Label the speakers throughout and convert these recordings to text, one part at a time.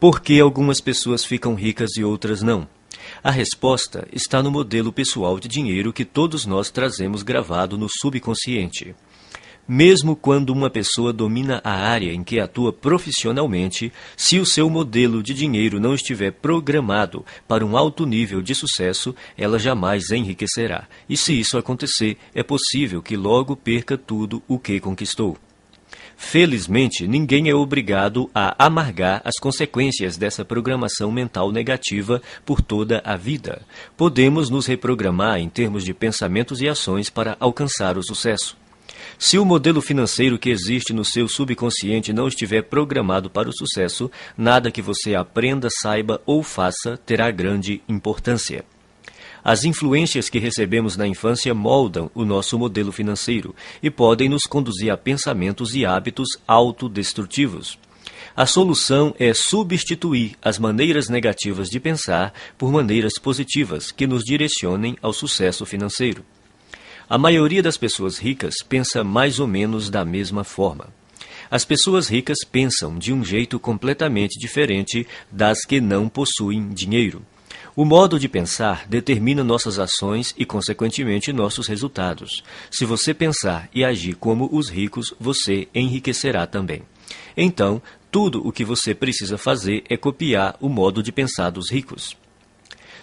Speaker 1: Por que algumas pessoas ficam ricas e outras não? A resposta está no modelo pessoal de dinheiro que todos nós trazemos gravado no subconsciente. Mesmo quando uma pessoa domina a área em que atua profissionalmente, se o seu modelo de dinheiro não estiver programado para um alto nível de sucesso, ela jamais enriquecerá. E se isso acontecer, é possível que logo perca tudo o que conquistou. Felizmente, ninguém é obrigado a amargar as consequências dessa programação mental negativa por toda a vida. Podemos nos reprogramar em termos de pensamentos e ações para alcançar o sucesso. Se o modelo financeiro que existe no seu subconsciente não estiver programado para o sucesso, nada que você aprenda, saiba ou faça terá grande importância. As influências que recebemos na infância moldam o nosso modelo financeiro e podem nos conduzir a pensamentos e hábitos autodestrutivos. A solução é substituir as maneiras negativas de pensar por maneiras positivas que nos direcionem ao sucesso financeiro. A maioria das pessoas ricas pensa mais ou menos da mesma forma. As pessoas ricas pensam de um jeito completamente diferente das que não possuem dinheiro. O modo de pensar determina nossas ações e, consequentemente, nossos resultados. Se você pensar e agir como os ricos, você enriquecerá também. Então, tudo o que você precisa fazer é copiar o modo de pensar dos ricos.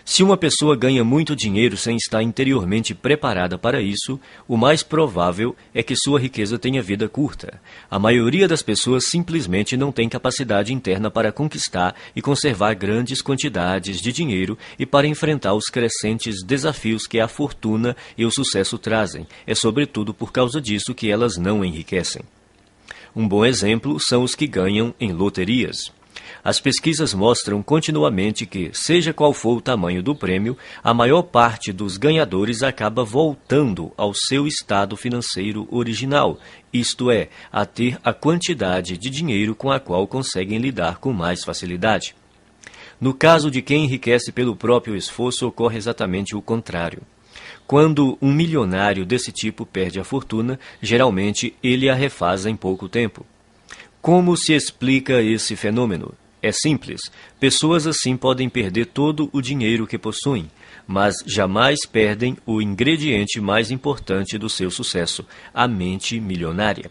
Speaker 1: Se uma pessoa ganha muito dinheiro sem estar interiormente preparada para isso, o mais provável é que sua riqueza tenha vida curta. A maioria das pessoas simplesmente não tem capacidade interna para conquistar e conservar grandes quantidades de dinheiro e para enfrentar os crescentes desafios que a fortuna e o sucesso trazem. É sobretudo por causa disso que elas não enriquecem. Um bom exemplo são os que ganham em loterias. As pesquisas mostram continuamente que, seja qual for o tamanho do prêmio, a maior parte dos ganhadores acaba voltando ao seu estado financeiro original, isto é, a ter a quantidade de dinheiro com a qual conseguem lidar com mais facilidade. No caso de quem enriquece pelo próprio esforço, ocorre exatamente o contrário. Quando um milionário desse tipo perde a fortuna, geralmente ele a refaz em pouco tempo. Como se explica esse fenômeno? É simples. Pessoas assim podem perder todo o dinheiro que possuem, mas jamais perdem o ingrediente mais importante do seu sucesso, a mente milionária.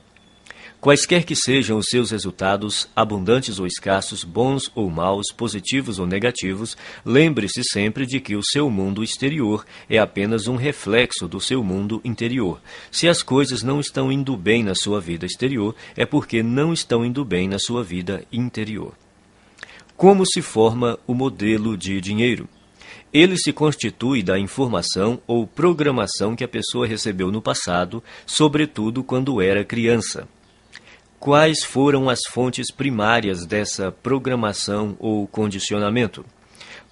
Speaker 1: Quaisquer que sejam os seus resultados, abundantes ou escassos, bons ou maus, positivos ou negativos, lembre-se sempre de que o seu mundo exterior é apenas um reflexo do seu mundo interior. Se as coisas não estão indo bem na sua vida exterior, é porque não estão indo bem na sua vida interior. Como se forma o modelo de dinheiro? Ele se constitui da informação ou programação que a pessoa recebeu no passado, sobretudo quando era criança. Quais foram as fontes primárias dessa programação ou condicionamento?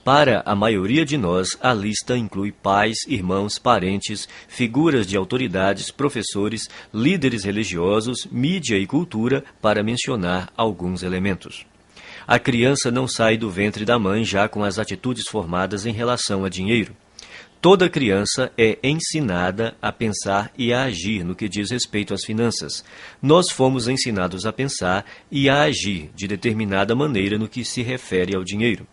Speaker 1: Para a maioria de nós, a lista inclui pais, irmãos, parentes, figuras de autoridades, professores, líderes religiosos, mídia e cultura, para mencionar alguns elementos. A criança não sai do ventre da mãe já com as atitudes formadas em relação a dinheiro. Toda criança é ensinada a pensar e a agir no que diz respeito às finanças. Nós fomos ensinados a pensar e a agir de determinada maneira no que se refere ao dinheiro.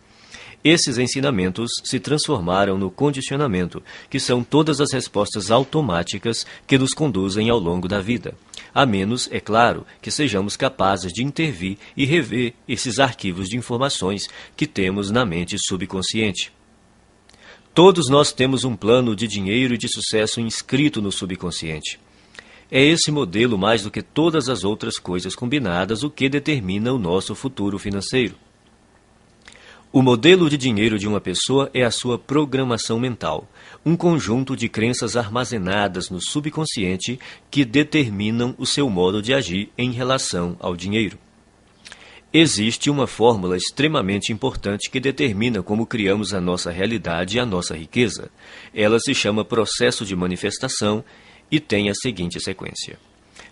Speaker 1: Esses ensinamentos se transformaram no condicionamento, que são todas as respostas automáticas que nos conduzem ao longo da vida. A menos, é claro, que sejamos capazes de intervir e rever esses arquivos de informações que temos na mente subconsciente. Todos nós temos um plano de dinheiro e de sucesso inscrito no subconsciente. É esse modelo, mais do que todas as outras coisas combinadas, o que determina o nosso futuro financeiro. O modelo de dinheiro de uma pessoa é a sua programação mental, um conjunto de crenças armazenadas no subconsciente que determinam o seu modo de agir em relação ao dinheiro. Existe uma fórmula extremamente importante que determina como criamos a nossa realidade e a nossa riqueza. Ela se chama processo de manifestação e tem a seguinte sequência.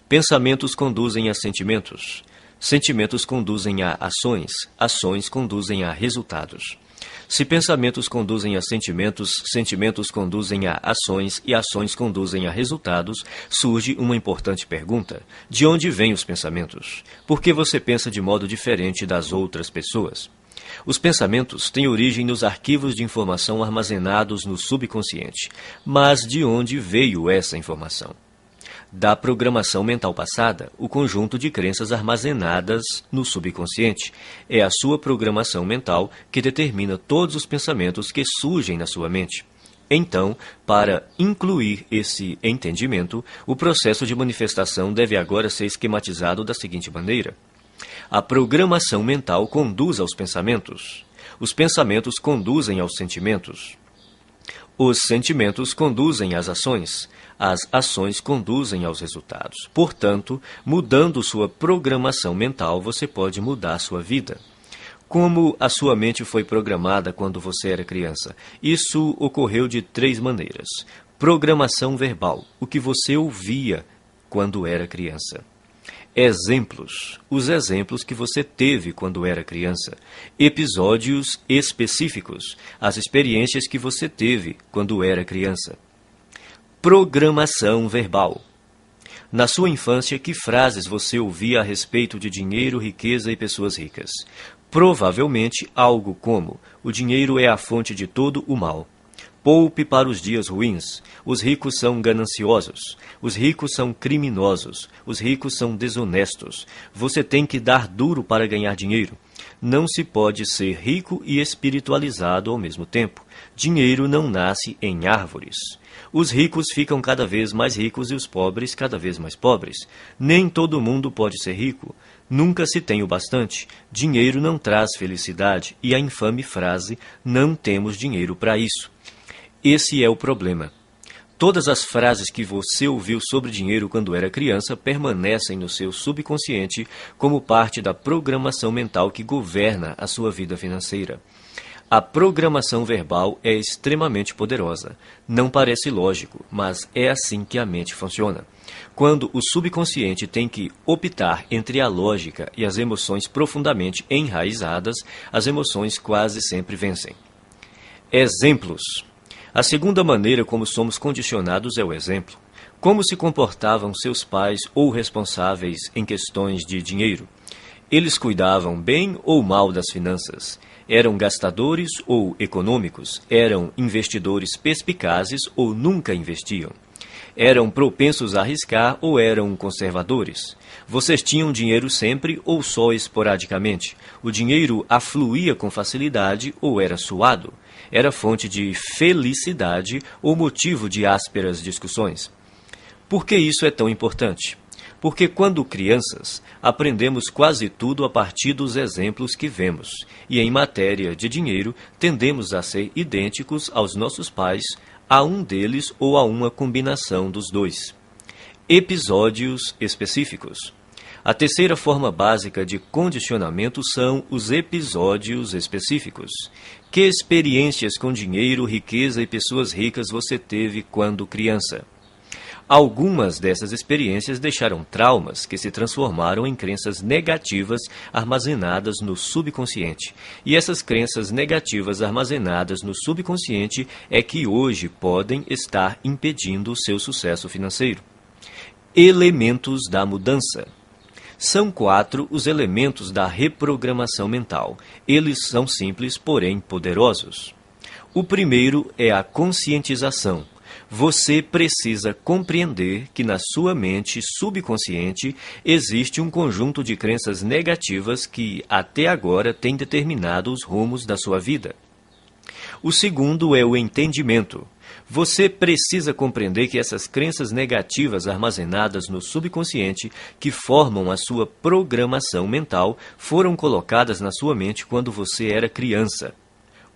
Speaker 1: Pensamentos conduzem a sentimentos. Sentimentos conduzem a ações. Ações conduzem a resultados. Se pensamentos conduzem a sentimentos, sentimentos conduzem a ações e ações conduzem a resultados, surge uma importante pergunta. De onde vêm os pensamentos? Por que você pensa de modo diferente das outras pessoas? Os pensamentos têm origem nos arquivos de informação armazenados no subconsciente. Mas de onde veio essa informação? Da programação mental passada, o conjunto de crenças armazenadas no subconsciente. É a sua programação mental que determina todos os pensamentos que surgem na sua mente. Então, para incluir esse entendimento, o processo de manifestação deve agora ser esquematizado da seguinte maneira. A programação mental conduz aos pensamentos. Os pensamentos conduzem aos sentimentos. Os sentimentos conduzem às ações. As ações conduzem aos resultados. Portanto, mudando sua programação mental, você pode mudar sua vida. Como a sua mente foi programada quando você era criança? Isso ocorreu de 3 maneiras. Programação verbal, o que você ouvia quando era criança. Exemplos, os exemplos que você teve quando era criança. Episódios específicos, as experiências que você teve quando era criança. Programação verbal. Na sua infância, que frases você ouvia a respeito de dinheiro, riqueza e pessoas ricas? Provavelmente algo como: o dinheiro é a fonte de todo o mal. Poupe para os dias ruins. Os ricos são gananciosos. Os ricos são criminosos. Os ricos são desonestos. Você tem que dar duro para ganhar dinheiro. Não se pode ser rico e espiritualizado ao mesmo tempo. Dinheiro não nasce em árvores. Os ricos ficam cada vez mais ricos e os pobres cada vez mais pobres. Nem todo mundo pode ser rico. Nunca se tem o bastante. Dinheiro não traz felicidade. E a infame frase, não temos dinheiro para isso. Esse é o problema. Todas as frases que você ouviu sobre dinheiro quando era criança permanecem no seu subconsciente como parte da programação mental que governa a sua vida financeira. A programação verbal é extremamente poderosa. Não parece lógico, mas é assim que a mente funciona. Quando o subconsciente tem que optar entre a lógica e as emoções profundamente enraizadas, as emoções quase sempre vencem. Exemplos. A segunda maneira como somos condicionados é o exemplo. Como se comportavam seus pais ou responsáveis em questões de dinheiro? Eles cuidavam bem ou mal das finanças? Eram gastadores ou econômicos? Eram investidores perspicazes ou nunca investiam? Eram propensos a arriscar ou eram conservadores? Vocês tinham dinheiro sempre ou só esporadicamente? O dinheiro afluía com facilidade ou era suado? Era fonte de felicidade ou motivo de ásperas discussões? Por que isso é tão importante? Porque quando crianças, aprendemos quase tudo a partir dos exemplos que vemos, e em matéria de dinheiro, tendemos a ser idênticos aos nossos pais, a um deles ou a uma combinação dos dois. Episódios específicos. A terceira forma básica de condicionamento são os episódios específicos. Que experiências com dinheiro, riqueza e pessoas ricas você teve quando criança? Algumas dessas experiências deixaram traumas que se transformaram em crenças negativas armazenadas no subconsciente. E essas crenças negativas armazenadas no subconsciente é que hoje podem estar impedindo o seu sucesso financeiro. Elementos da mudança. São 4 os elementos da reprogramação mental. Eles são simples, porém poderosos. O primeiro é a conscientização. Você precisa compreender que na sua mente subconsciente existe um conjunto de crenças negativas que até agora tem determinado os rumos da sua vida. O segundo é o entendimento. Você precisa compreender que essas crenças negativas armazenadas no subconsciente, que formam a sua programação mental, foram colocadas na sua mente quando você era criança.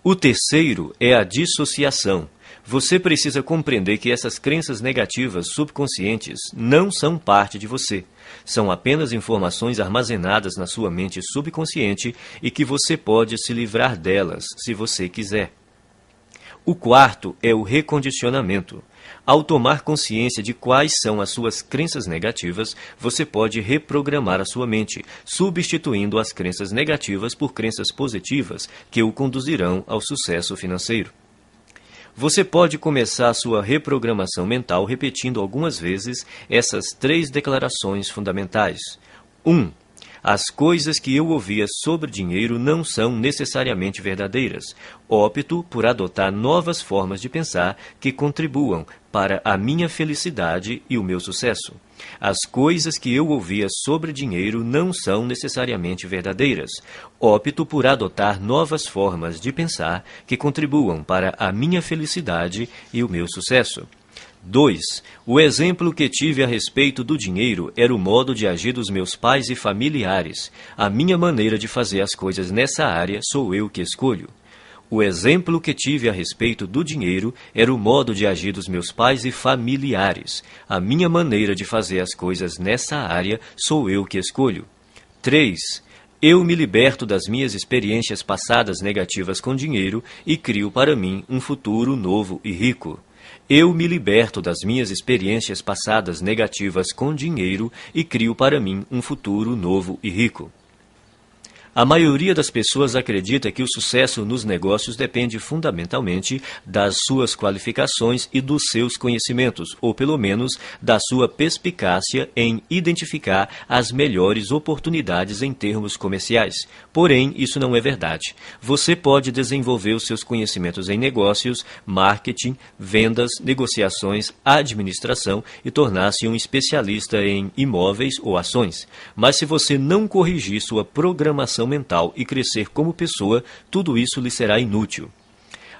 Speaker 1: O terceiro é a dissociação. Você precisa compreender que essas crenças negativas subconscientes não são parte de você. São apenas informações armazenadas na sua mente subconsciente e que você pode se livrar delas, se você quiser. O quarto é o recondicionamento. Ao tomar consciência de quais são as suas crenças negativas, você pode reprogramar a sua mente, substituindo as crenças negativas por crenças positivas que o conduzirão ao sucesso financeiro. Você pode começar a sua reprogramação mental repetindo algumas vezes essas 3 declarações fundamentais. 1. As coisas que eu ouvia sobre dinheiro não são necessariamente verdadeiras. Opto por adotar novas formas de pensar que contribuam para a minha felicidade e o meu sucesso. As coisas que eu ouvia sobre dinheiro não são necessariamente verdadeiras. Opto por adotar novas formas de pensar que contribuam para a minha felicidade e o meu sucesso. 2. O exemplo que tive a respeito do dinheiro era o modo de agir dos meus pais e familiares. A minha maneira de fazer as coisas nessa área sou eu que escolho. O exemplo que tive a respeito do dinheiro era o modo de agir dos meus pais e familiares. A minha maneira de fazer as coisas nessa área sou eu que escolho. 3. Eu me liberto das minhas experiências passadas negativas com dinheiro e crio para mim um futuro novo e rico. Eu me liberto das minhas experiências passadas negativas com dinheiro e crio para mim um futuro novo e rico. A maioria das pessoas acredita que o sucesso nos negócios depende fundamentalmente das suas qualificações e dos seus conhecimentos, ou pelo menos da sua perspicácia em identificar as melhores oportunidades em termos comerciais. Porém, isso não é verdade. Você pode desenvolver os seus conhecimentos em negócios, marketing, vendas, negociações, administração e tornar-se um especialista em imóveis ou ações. Mas se você não corrigir sua programação mental e crescer como pessoa, tudo isso lhe será inútil.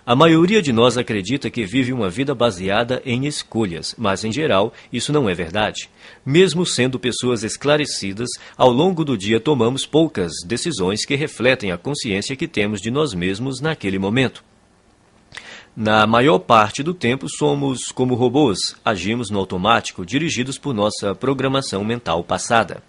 Speaker 1: A maioria de nós acredita que vive uma vida baseada em escolhas, mas em geral isso não é verdade. Mesmo sendo pessoas esclarecidas, ao longo do dia tomamos poucas decisões que refletem a consciência que temos de nós mesmos naquele momento. Na maior parte do tempo somos como robôs, agimos no automático, dirigidos por nossa programação mental passada.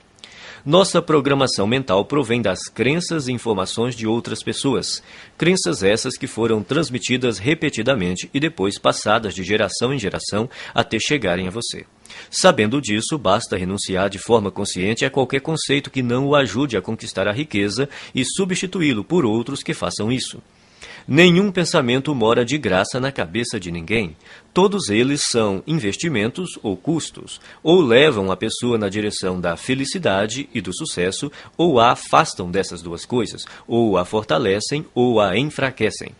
Speaker 1: Nossa programação mental provém das crenças e informações de outras pessoas. Crenças essas que foram transmitidas repetidamente e depois passadas de geração em geração até chegarem a você. Sabendo disso, basta renunciar de forma consciente a qualquer conceito que não o ajude a conquistar a riqueza e substituí-lo por outros que façam isso. Nenhum pensamento mora de graça na cabeça de ninguém. Todos eles são investimentos ou custos, ou levam a pessoa na direção da felicidade e do sucesso, ou a afastam dessas duas coisas, ou a fortalecem ou a enfraquecem.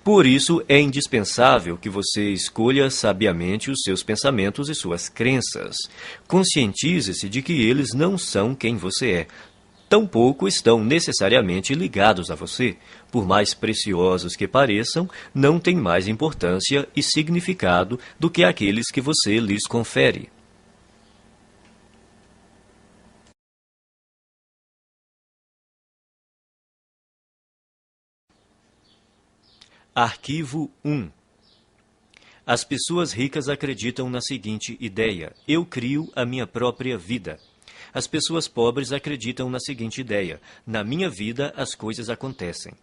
Speaker 1: Por isso, é indispensável que você escolha sabiamente os seus pensamentos e suas crenças. Conscientize-se de que eles não são quem você é. Tampouco estão necessariamente ligados a você. Por mais preciosos que pareçam, não têm mais importância e significado do que aqueles que você lhes confere. Arquivo 1. As pessoas ricas acreditam na seguinte ideia: eu crio a minha própria vida. As pessoas pobres acreditam na seguinte ideia: na minha vida as coisas acontecem.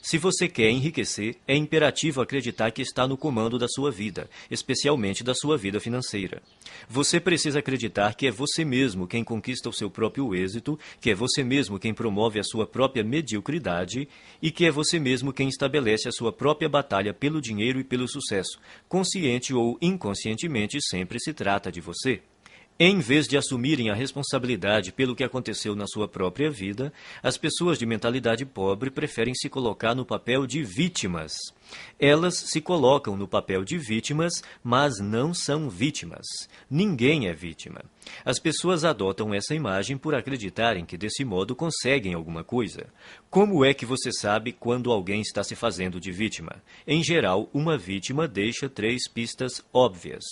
Speaker 1: Se você quer enriquecer, é imperativo acreditar que está no comando da sua vida, especialmente da sua vida financeira. Você precisa acreditar que é você mesmo quem conquista o seu próprio êxito, que é você mesmo quem promove a sua própria mediocridade e que é você mesmo quem estabelece a sua própria batalha pelo dinheiro e pelo sucesso. Consciente ou inconscientemente, sempre se trata de você. Em vez de assumirem a responsabilidade pelo que aconteceu na sua própria vida, as pessoas de mentalidade pobre preferem se colocar no papel de vítimas. Elas se colocam no papel de vítimas, mas não são vítimas. Ninguém é vítima. As pessoas adotam essa imagem por acreditarem que desse modo conseguem alguma coisa. Como é que você sabe quando alguém está se fazendo de vítima? Em geral, uma vítima deixa 3 pistas óbvias.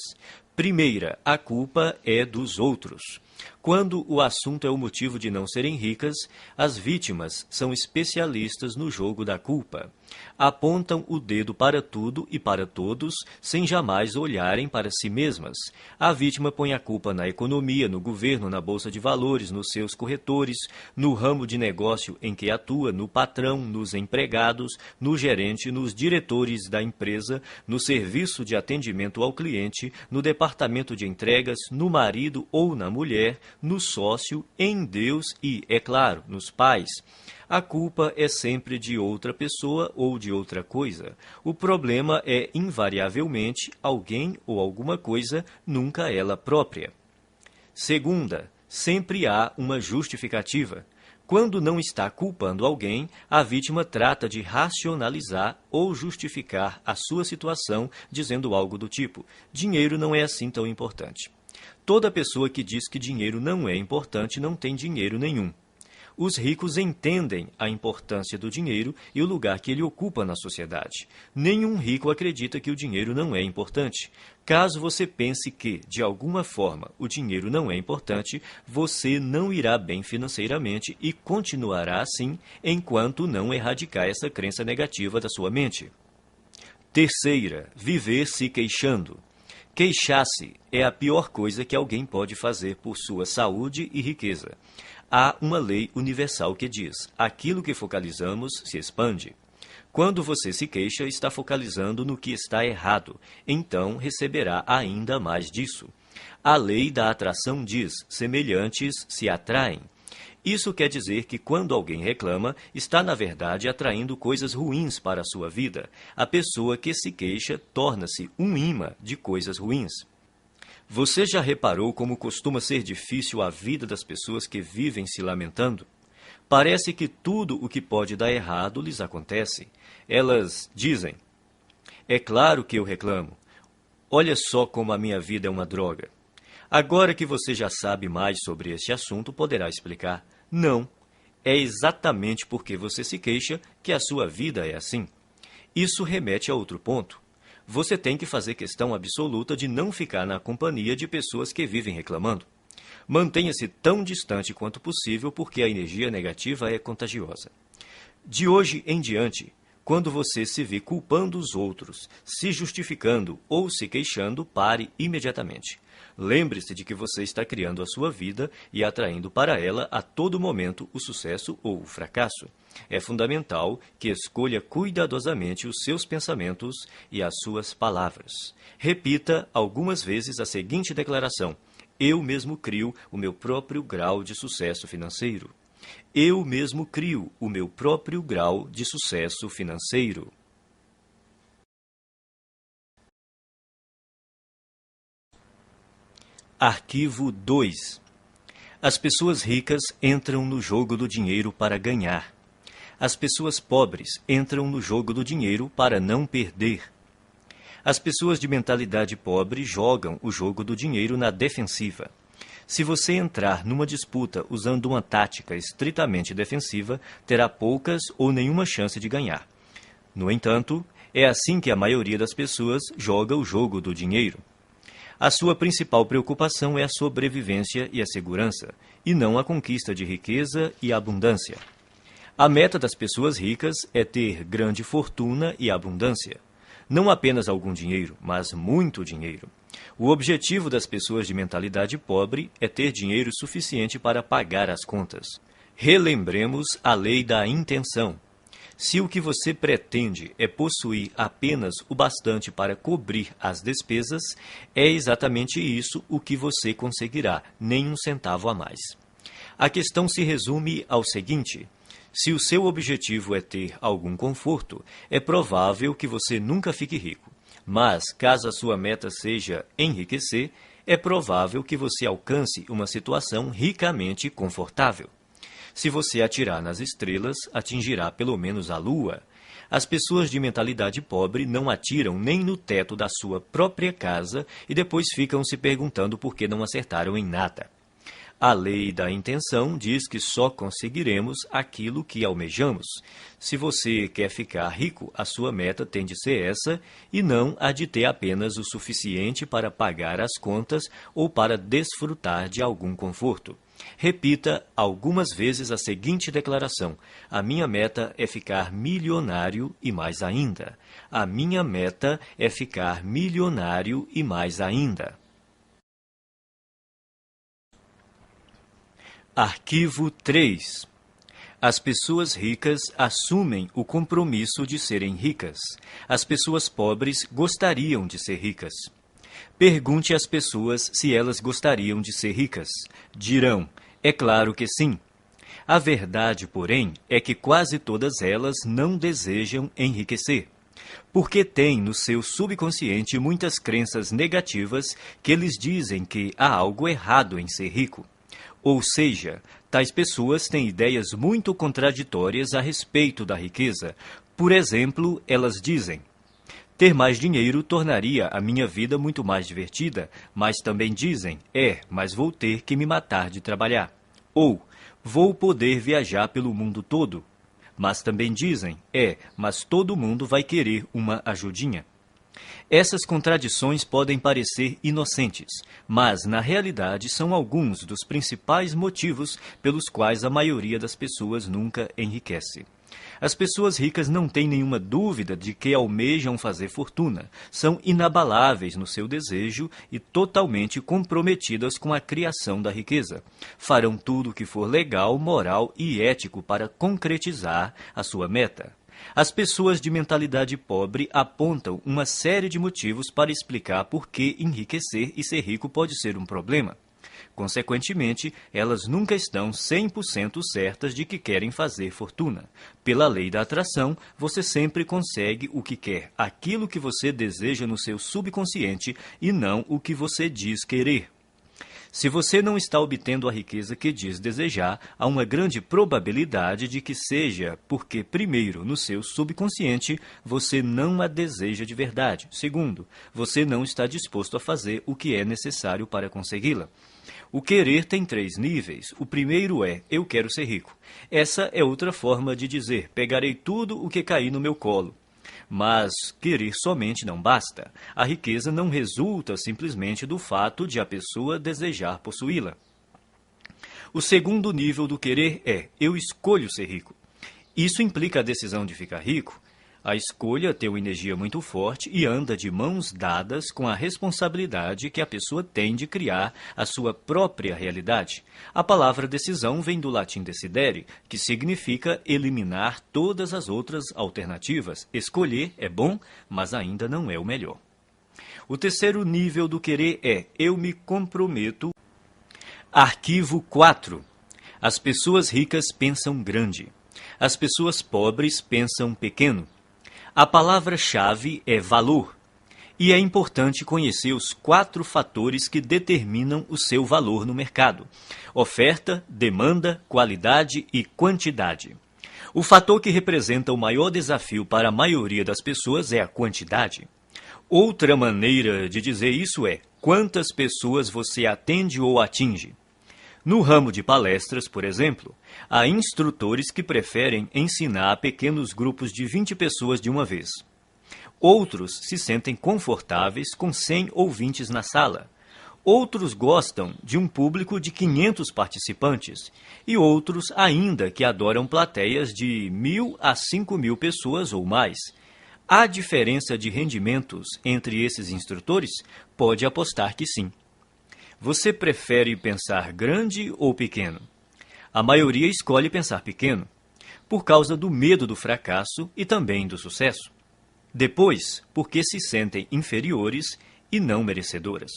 Speaker 1: Primeira, a culpa é dos outros. Quando o assunto é o motivo de não serem ricas, as vítimas são especialistas no jogo da culpa. Apontam o dedo para tudo e para todos, sem jamais olharem para si mesmas. A vítima põe a culpa na economia, no governo, na bolsa de valores, nos seus corretores, no ramo de negócio em que atua, no patrão, nos empregados, no gerente, nos diretores da empresa, no serviço de atendimento ao cliente, no departamento de entregas, no marido ou na mulher, no sócio, em Deus e, é claro, nos pais. A culpa é sempre de outra pessoa ou de outra coisa. O problema é, invariavelmente, alguém ou alguma coisa, nunca ela própria. Segunda, sempre há uma justificativa. Quando não está culpando alguém, a vítima trata de racionalizar ou justificar a sua situação, dizendo algo do tipo: dinheiro não é assim tão importante. Toda pessoa que diz que dinheiro não é importante não tem dinheiro nenhum. Os ricos entendem a importância do dinheiro e o lugar que ele ocupa na sociedade. Nenhum rico acredita que o dinheiro não é importante. Caso você pense que, de alguma forma, o dinheiro não é importante, você não irá bem financeiramente e continuará assim enquanto não erradicar essa crença negativa da sua mente. Terceira, viver se queixando. Queixar-se é a pior coisa que alguém pode fazer por sua saúde e riqueza. Há uma lei universal que diz: aquilo que focalizamos se expande. Quando você se queixa, está focalizando no que está errado, então receberá ainda mais disso. A lei da atração diz: semelhantes se atraem. Isso quer dizer que quando alguém reclama, está na verdade atraindo coisas ruins para a sua vida. A pessoa que se queixa torna-se um imã de coisas ruins. Você já reparou como costuma ser difícil a vida das pessoas que vivem se lamentando? Parece que tudo o que pode dar errado lhes acontece. Elas dizem: é claro que eu reclamo. Olha só como a minha vida é uma droga. Agora que você já sabe mais sobre este assunto, poderá explicar: não, é exatamente porque você se queixa que a sua vida é assim. Isso remete a outro ponto. Você tem que fazer questão absoluta de não ficar na companhia de pessoas que vivem reclamando. Mantenha-se tão distante quanto possível, porque a energia negativa é contagiosa. De hoje em diante, quando você se vê culpando os outros, se justificando ou se queixando, pare imediatamente. Lembre-se de que você está criando a sua vida e atraindo para ela a todo momento o sucesso ou o fracasso. É fundamental que escolha cuidadosamente os seus pensamentos e as suas palavras. Repita algumas vezes a seguinte declaração: eu mesmo crio o meu próprio grau de sucesso financeiro. Eu mesmo crio o meu próprio grau de sucesso financeiro. Arquivo 2. As pessoas ricas entram no jogo do dinheiro para ganhar. As pessoas pobres entram no jogo do dinheiro para não perder. As pessoas de mentalidade pobre jogam o jogo do dinheiro na defensiva. Se você entrar numa disputa usando uma tática estritamente defensiva, terá poucas ou nenhuma chance de ganhar. No entanto, é assim que a maioria das pessoas joga o jogo do dinheiro. A sua principal preocupação é a sobrevivência e a segurança, e não a conquista de riqueza e abundância. A meta das pessoas ricas é ter grande fortuna e abundância. Não apenas algum dinheiro, mas muito dinheiro. O objetivo das pessoas de mentalidade pobre é ter dinheiro suficiente para pagar as contas. Relembremos a lei da intenção. Se o que você pretende é possuir apenas o bastante para cobrir as despesas, é exatamente isso o que você conseguirá, nem um centavo a mais. A questão se resume ao seguinte: se o seu objetivo é ter algum conforto, é provável que você nunca fique rico. Mas, caso a sua meta seja enriquecer, é provável que você alcance uma situação ricamente confortável. Se você atirar nas estrelas, atingirá pelo menos a lua. As pessoas de mentalidade pobre não atiram nem no teto da sua própria casa e depois ficam se perguntando por que não acertaram em nada. A lei da intenção diz que só conseguiremos aquilo que almejamos. Se você quer ficar rico, a sua meta tem de ser essa e não a de ter apenas o suficiente para pagar as contas ou para desfrutar de algum conforto. Repita algumas vezes a seguinte declaração: a minha meta é ficar milionário e mais ainda. A minha meta é ficar milionário e mais ainda. Arquivo 3. As pessoas ricas assumem o compromisso de serem ricas. As pessoas pobres gostariam de ser ricas. Pergunte às pessoas se elas gostariam de ser ricas. Dirão: é claro que sim. A verdade, porém, é que quase todas elas não desejam enriquecer, porque têm no seu subconsciente muitas crenças negativas que lhes dizem que há algo errado em ser rico. Ou seja, Tais pessoas têm ideias muito contraditórias a respeito da riqueza. Por exemplo, elas dizem: ter mais dinheiro tornaria a minha vida muito mais divertida, mas também dizem: mas vou ter que me matar de trabalhar. Ou, vou poder viajar pelo mundo todo. Mas também dizem: mas todo mundo vai querer uma ajudinha. Essas contradições podem parecer inocentes, mas na realidade são alguns dos principais motivos pelos quais a maioria das pessoas nunca enriquece. As pessoas ricas não têm nenhuma dúvida de que almejam fazer fortuna, são inabaláveis no seu desejo e totalmente comprometidas com a criação da riqueza. Farão tudo o que for legal, moral e ético para concretizar a sua meta. As pessoas de mentalidade pobre apontam uma série de motivos para explicar por que enriquecer e ser rico pode ser um problema. Consequentemente, elas nunca estão 100% certas de que querem fazer fortuna. Pela lei da atração, você sempre consegue o que quer, aquilo que você deseja no seu subconsciente e não o que você diz querer. Se você não está obtendo a riqueza que diz desejar, há uma grande probabilidade de que seja porque, primeiro, no seu subconsciente, você não a deseja de verdade. Segundo, você não está disposto a fazer o que é necessário para consegui-la. O querer tem 3 níveis. O primeiro é: eu quero ser rico. Essa é outra forma de dizer: pegarei tudo o que cair no meu colo. Mas querer somente não basta. A riqueza não resulta simplesmente do fato de a pessoa desejar possuí-la. O segundo nível do querer é: eu escolho ser rico. Isso implica a decisão de ficar rico. A escolha tem uma energia muito forte e anda de mãos dadas com a responsabilidade que a pessoa tem de criar a sua própria realidade. A palavra decisão vem do latim decidere, que significa eliminar todas as outras alternativas. Escolher é bom, mas ainda não é o melhor. O terceiro nível do querer é: eu me comprometo. Arquivo 4. As pessoas ricas pensam grande. As pessoas pobres pensam pequeno. A palavra-chave é valor, e é importante conhecer os 4 fatores que determinam o seu valor no mercado: oferta, demanda, qualidade e quantidade. O fator que representa o maior desafio para a maioria das pessoas é a quantidade. Outra maneira de dizer isso é: quantas pessoas você atende ou atinge. No ramo de palestras, por exemplo, há instrutores que preferem ensinar a pequenos grupos de 20 pessoas de uma vez. Outros se sentem confortáveis com 100 ouvintes na sala. Outros gostam de um público de 500 participantes. E outros ainda que adoram plateias de 1.000 a 5.000 pessoas ou mais. Há diferença de rendimentos entre esses instrutores? Pode apostar que sim. Você prefere pensar grande ou pequeno? A maioria escolhe pensar pequeno, por causa do medo do fracasso e também do sucesso. Depois, porque se sentem inferiores e não merecedoras.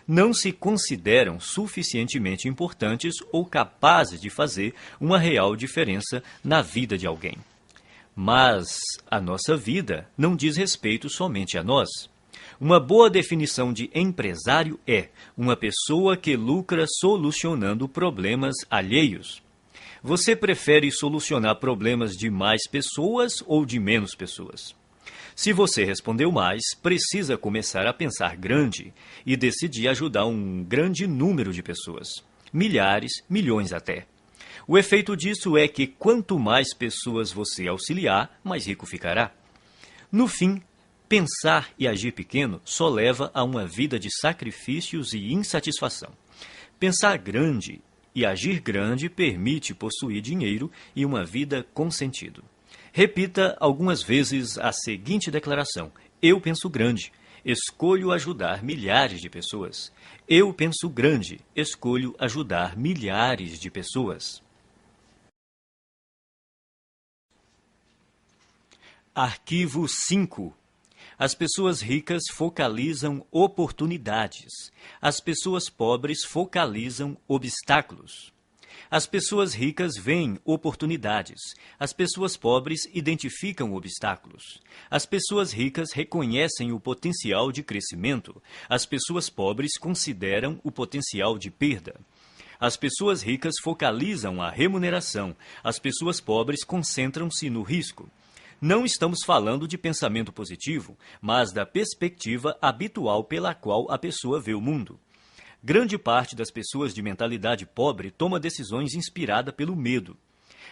Speaker 1: Não se consideram suficientemente importantes ou capazes de fazer uma real diferença na vida de alguém. Mas a nossa vida não diz respeito somente a nós. Uma boa definição de empresário é uma pessoa que lucra solucionando problemas alheios. Você prefere solucionar problemas de mais pessoas ou de menos pessoas? Se você respondeu mais, precisa começar a pensar grande e decidir ajudar um grande número de pessoas. Milhares, milhões até. O efeito disso é que quanto mais pessoas você auxiliar, mais rico ficará. No fim, pensar e agir pequeno só leva a uma vida de sacrifícios e insatisfação. Pensar grande e agir grande permite possuir dinheiro e uma vida com sentido. Repita algumas vezes a seguinte declaração: eu penso grande, escolho ajudar milhares de pessoas. Eu penso grande, escolho ajudar milhares de pessoas. Arquivo 5. As pessoas ricas focalizam oportunidades. As pessoas pobres focalizam obstáculos. As pessoas ricas veem oportunidades. As pessoas pobres identificam obstáculos. As pessoas ricas reconhecem o potencial de crescimento. As pessoas pobres consideram o potencial de perda. As pessoas ricas focalizam a remuneração, as pessoas pobres concentram-se no risco. Não estamos falando de pensamento positivo, mas da perspectiva habitual pela qual a pessoa vê o mundo. Grande parte das pessoas de mentalidade pobre toma decisões inspirada pelo medo.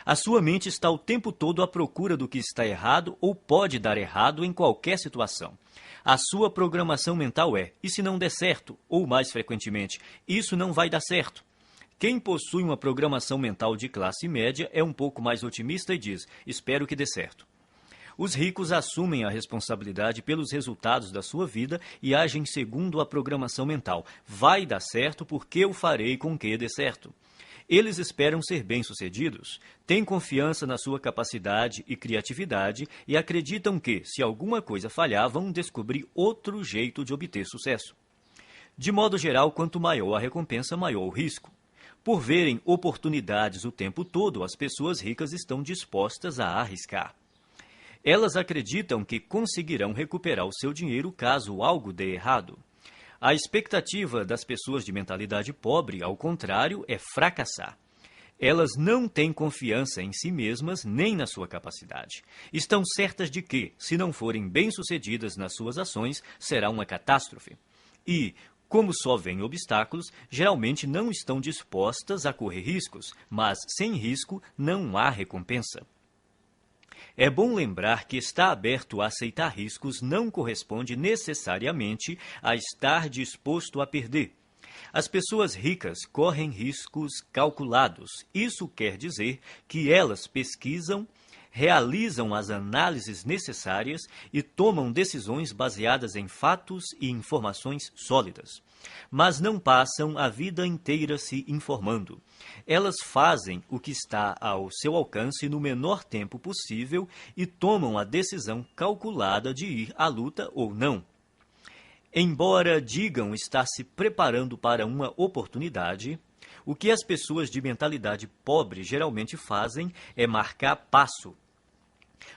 Speaker 1: A sua mente está o tempo todo à procura do que está errado ou pode dar errado em qualquer situação. A sua programação mental é, e se não der certo? Ou, mais frequentemente, isso não vai dar certo. Quem possui uma programação mental de classe média é um pouco mais otimista e diz, espero que dê certo. Os ricos assumem a responsabilidade pelos resultados da sua vida e agem segundo a programação mental. Vai dar certo porque eu farei com que dê certo. Eles esperam ser bem-sucedidos, têm confiança na sua capacidade e criatividade e acreditam que, se alguma coisa falhar, vão descobrir outro jeito de obter sucesso. De modo geral, quanto maior a recompensa, maior o risco. Por verem oportunidades o tempo todo, as pessoas ricas estão dispostas a arriscar. Elas acreditam que conseguirão recuperar o seu dinheiro caso algo dê errado. A expectativa das pessoas de mentalidade pobre, ao contrário, é fracassar. Elas não têm confiança em si mesmas nem na sua capacidade. Estão certas de que, se não forem bem-sucedidas nas suas ações, será uma catástrofe. E, como só veem obstáculos, geralmente não estão dispostas a correr riscos, mas sem risco não há recompensa. É bom lembrar que estar aberto a aceitar riscos não corresponde necessariamente a estar disposto a perder. As pessoas ricas correm riscos calculados. Isso quer dizer que elas pesquisam, realizam as análises necessárias e tomam decisões baseadas em fatos e informações sólidas. Mas não passam a vida inteira se informando. Elas fazem o que está ao seu alcance no menor tempo possível e tomam a decisão calculada de ir à luta ou não. Embora digam estar se preparando para uma oportunidade, o que as pessoas de mentalidade pobre geralmente fazem é marcar passo.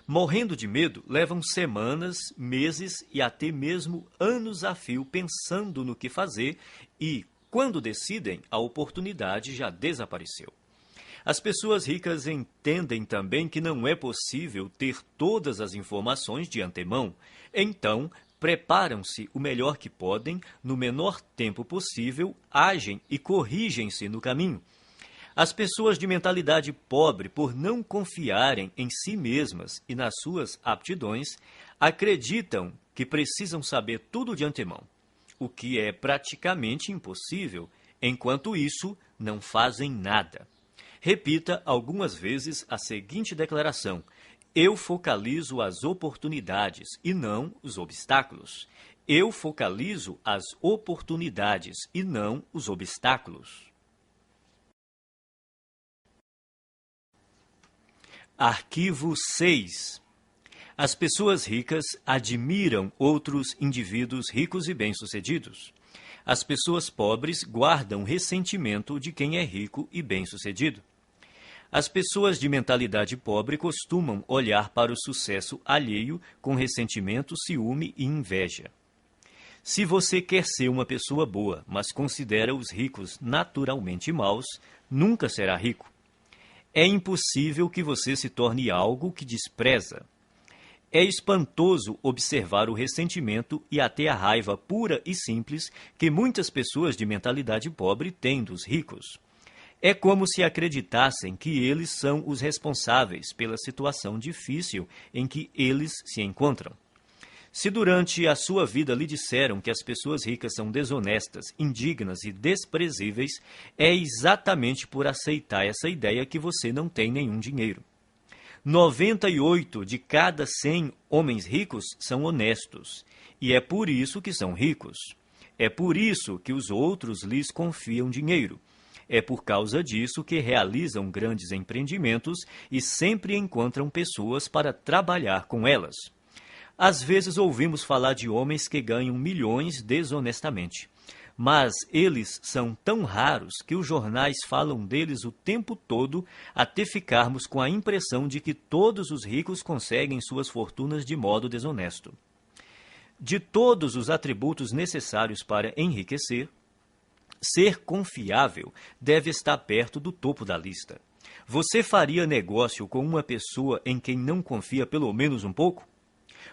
Speaker 1: Morrendo de medo, levam semanas, meses e até mesmo anos a fio pensando no que fazer e, quando decidem, a oportunidade já desapareceu. As pessoas ricas entendem também que não é possível ter todas as informações de antemão, então preparam-se o melhor que podem, no menor tempo possível, agem e corrigem-se no caminho. As pessoas de mentalidade pobre, por não confiarem em si mesmas e nas suas aptidões, acreditam que precisam saber tudo de antemão, o que é praticamente impossível. Enquanto isso, não fazem nada. Repita algumas vezes a seguinte declaração: eu focalizo as oportunidades e não os obstáculos. Eu focalizo as oportunidades e não os obstáculos. Arquivo 6. As pessoas ricas admiram outros indivíduos ricos e bem-sucedidos. As pessoas pobres guardam ressentimento de quem é rico e bem-sucedido. As pessoas de mentalidade pobre costumam olhar para o sucesso alheio com ressentimento, ciúme e inveja. Se você quer ser uma pessoa boa, mas considera os ricos naturalmente maus, nunca será rico. É impossível que você se torne algo que despreza. É espantoso observar o ressentimento e até a raiva pura e simples que muitas pessoas de mentalidade pobre têm dos ricos. É como se acreditassem que eles são os responsáveis pela situação difícil em que eles se encontram. Se durante a sua vida lhe disseram que as pessoas ricas são desonestas, indignas e desprezíveis, é exatamente por aceitar essa ideia que você não tem nenhum dinheiro. 98 de cada 100 homens ricos são honestos, e é por isso que são ricos. É por isso que os outros lhes confiam dinheiro. É por causa disso que realizam grandes empreendimentos e sempre encontram pessoas para trabalhar com elas. Às vezes ouvimos falar de homens que ganham milhões desonestamente, mas eles são tão raros que os jornais falam deles o tempo todo até ficarmos com a impressão de que todos os ricos conseguem suas fortunas de modo desonesto. De todos os atributos necessários para enriquecer, Ser confiável deve estar perto do topo da lista. Você faria negócio com uma pessoa em quem não confia pelo menos um pouco?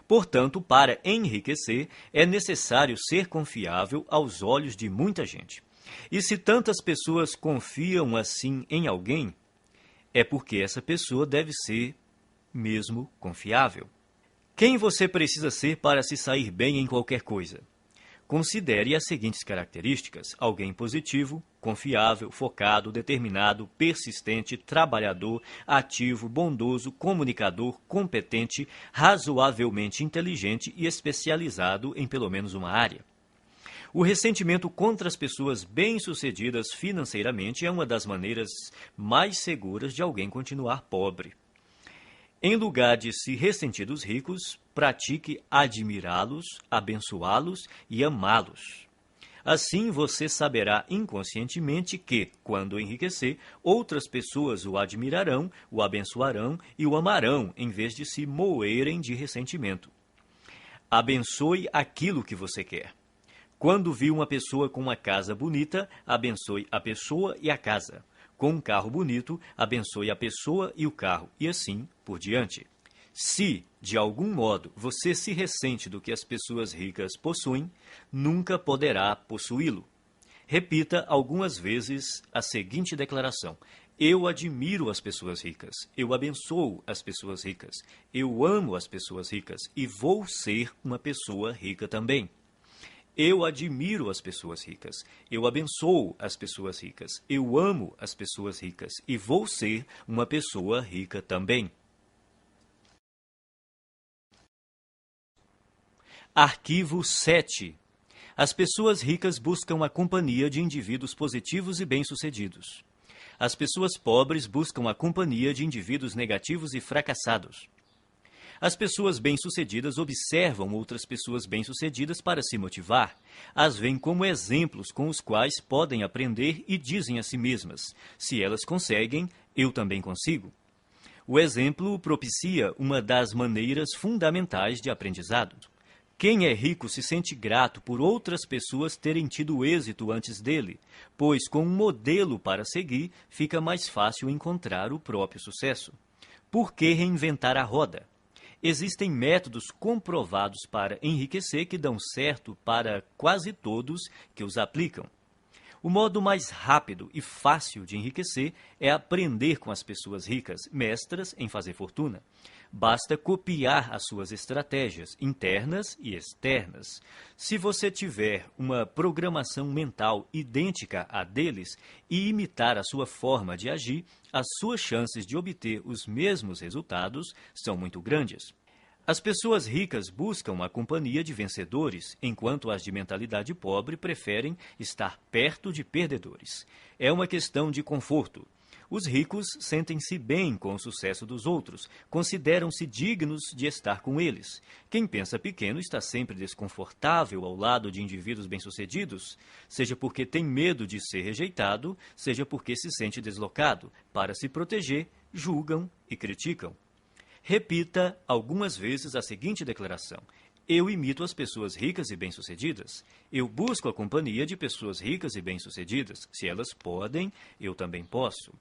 Speaker 1: Portanto, para enriquecer, é necessário ser confiável aos olhos de muita gente. E se tantas pessoas confiam assim em alguém, é porque essa pessoa deve ser mesmo confiável. Quem você precisa ser para se sair bem em qualquer coisa? Considere as seguintes características: alguém positivo, confiável, focado, determinado, persistente, trabalhador, ativo, bondoso, comunicador, competente, razoavelmente inteligente e especializado em pelo menos uma área. O ressentimento contra as pessoas bem-sucedidas financeiramente é uma das maneiras mais seguras de alguém continuar pobre. Em lugar de se ressentir dos ricos, pratique admirá-los, abençoá-los e amá-los. Assim você saberá inconscientemente que, quando enriquecer, outras pessoas o admirarão, o abençoarão e o amarão, em vez de se moerem de ressentimento. Abençoe aquilo que você quer. Quando viu uma pessoa com uma casa bonita, abençoe a pessoa e a casa. Com um carro bonito, abençoe a pessoa e o carro, e assim por diante. Se, de algum modo, você se ressente do que as pessoas ricas possuem, nunca poderá possuí-lo. Repita algumas vezes a seguinte declaração: eu admiro as pessoas ricas, eu abençoo as pessoas ricas, eu amo as pessoas ricas e vou ser uma pessoa rica também. Eu admiro as pessoas ricas, eu abençoo as pessoas ricas, eu amo as pessoas ricas e vou ser uma pessoa rica também. Arquivo 7. As pessoas ricas buscam a companhia de indivíduos positivos e bem-sucedidos. As pessoas pobres buscam a companhia de indivíduos negativos e fracassados. As pessoas bem-sucedidas observam outras pessoas bem-sucedidas para se motivar. As veem como exemplos com os quais podem aprender e dizem a si mesmas: se elas conseguem, eu também consigo. O exemplo propicia uma das maneiras fundamentais de aprendizado. Quem é rico se sente grato por outras pessoas terem tido êxito antes dele, pois com um modelo para seguir, fica mais fácil encontrar o próprio sucesso. Por que reinventar a roda? Existem métodos comprovados para enriquecer que dão certo para quase todos que os aplicam. O modo mais rápido e fácil de enriquecer é aprender com as pessoas ricas, mestras em fazer fortuna. Basta copiar as suas estratégias internas e externas. Se você tiver uma programação mental idêntica à deles e imitar a sua forma de agir, as suas chances de obter os mesmos resultados são muito grandes. As pessoas ricas buscam a companhia de vencedores, enquanto as de mentalidade pobre preferem estar perto de perdedores. É uma questão de conforto. Os ricos sentem-se bem com o sucesso dos outros, consideram-se dignos de estar com eles. Quem pensa pequeno está sempre desconfortável ao lado de indivíduos bem-sucedidos, seja porque tem medo de ser rejeitado, seja porque se sente deslocado. Para se proteger, julgam e criticam. Repita algumas vezes a seguinte declaração: eu imito as pessoas ricas e bem-sucedidas. Eu busco a companhia de pessoas ricas e bem-sucedidas. Se elas podem, eu também posso.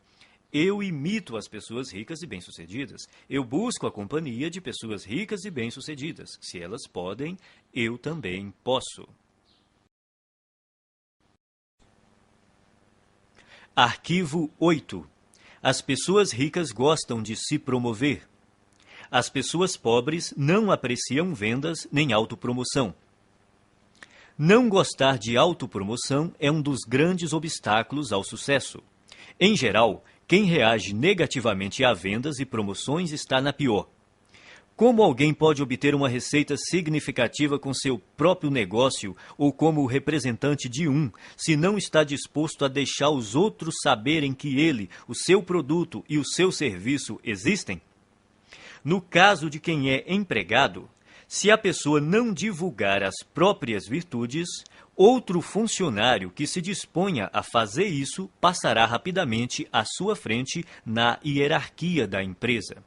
Speaker 1: Eu imito as pessoas ricas e bem-sucedidas. Eu busco a companhia de pessoas ricas e bem-sucedidas. Se elas podem, eu também posso. Arquivo 8. As pessoas ricas gostam de se promover. As pessoas pobres não apreciam vendas nem autopromoção. Não gostar de autopromoção é um dos grandes obstáculos ao sucesso. Em geral, quem reage negativamente a vendas e promoções está na pior. Como alguém pode obter uma receita significativa com seu próprio negócio ou como representante de um, se não está disposto a deixar os outros saberem que ele, o seu produto e o seu serviço existem? No caso de quem é empregado, se a pessoa não divulgar as próprias virtudes, outro funcionário que se disponha a fazer isso passará rapidamente à sua frente na hierarquia da empresa.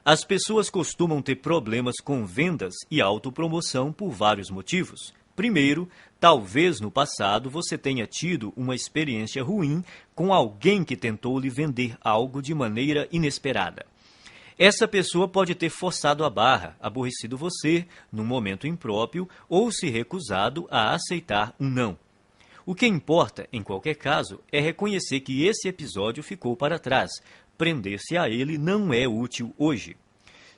Speaker 1: As pessoas costumam ter problemas com vendas e autopromoção por vários motivos. Primeiro, talvez no passado você tenha tido uma experiência ruim com alguém que tentou lhe vender algo de maneira inesperada. Essa pessoa pode ter forçado a barra, aborrecido você num momento impróprio ou se recusado a aceitar um não. O que importa, em qualquer caso, é reconhecer que esse episódio ficou para trás. Prender-se a ele não é útil hoje.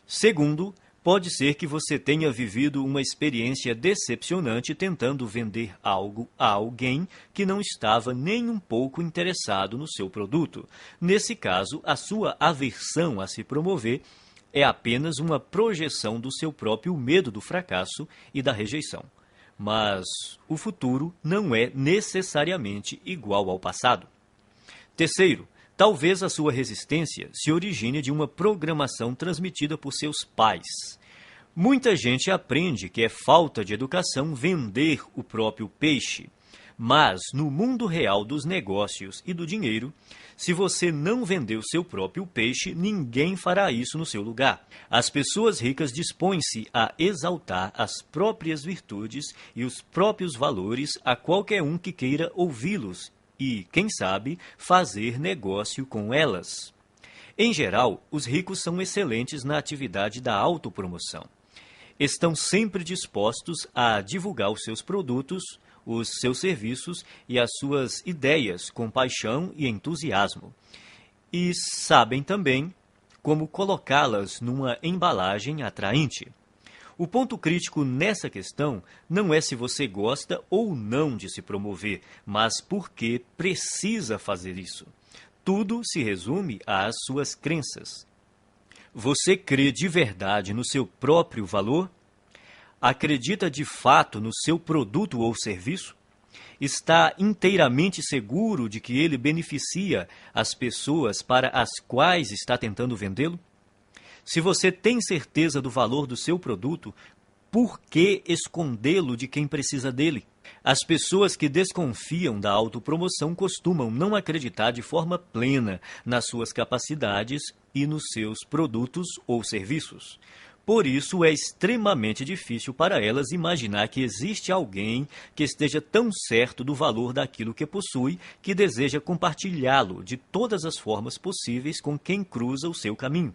Speaker 1: Segundo, pode ser que você tenha vivido uma experiência decepcionante tentando vender algo a alguém que não estava nem um pouco interessado no seu produto. Nesse caso, a sua aversão a se promover é apenas uma projeção do seu próprio medo do fracasso e da rejeição. Mas o futuro não é necessariamente igual ao passado. Terceiro, talvez a sua resistência se origine de uma programação transmitida por seus pais. Muita gente aprende que é falta de educação vender o próprio peixe. Mas, no mundo real dos negócios e do dinheiro, se você não vender o seu próprio peixe, ninguém fará isso no seu lugar. As pessoas ricas dispõem-se a exaltar as próprias virtudes e os próprios valores a qualquer um que queira ouvi-los e, quem sabe, fazer negócio com elas. Em geral, os ricos são excelentes na atividade da autopromoção. Estão sempre dispostos a divulgar os seus produtos, os seus serviços e as suas ideias com paixão e entusiasmo. E sabem também como colocá-las numa embalagem atraente. O ponto crítico nessa questão não é se você gosta ou não de se promover, mas porque precisa fazer isso. Tudo se resume às suas crenças. Você crê de verdade no seu próprio valor? Acredita de fato no seu produto ou serviço? Está inteiramente seguro de que ele beneficia as pessoas para as quais está tentando vendê-lo? Se você tem certeza do valor do seu produto, por que escondê-lo de quem precisa dele? As pessoas que desconfiam da autopromoção costumam não acreditar de forma plena nas suas capacidades e nos seus produtos ou serviços. Por isso, é extremamente difícil para elas imaginar que existe alguém que esteja tão certo do valor daquilo que possui que deseja compartilhá-lo de todas as formas possíveis com quem cruza o seu caminho.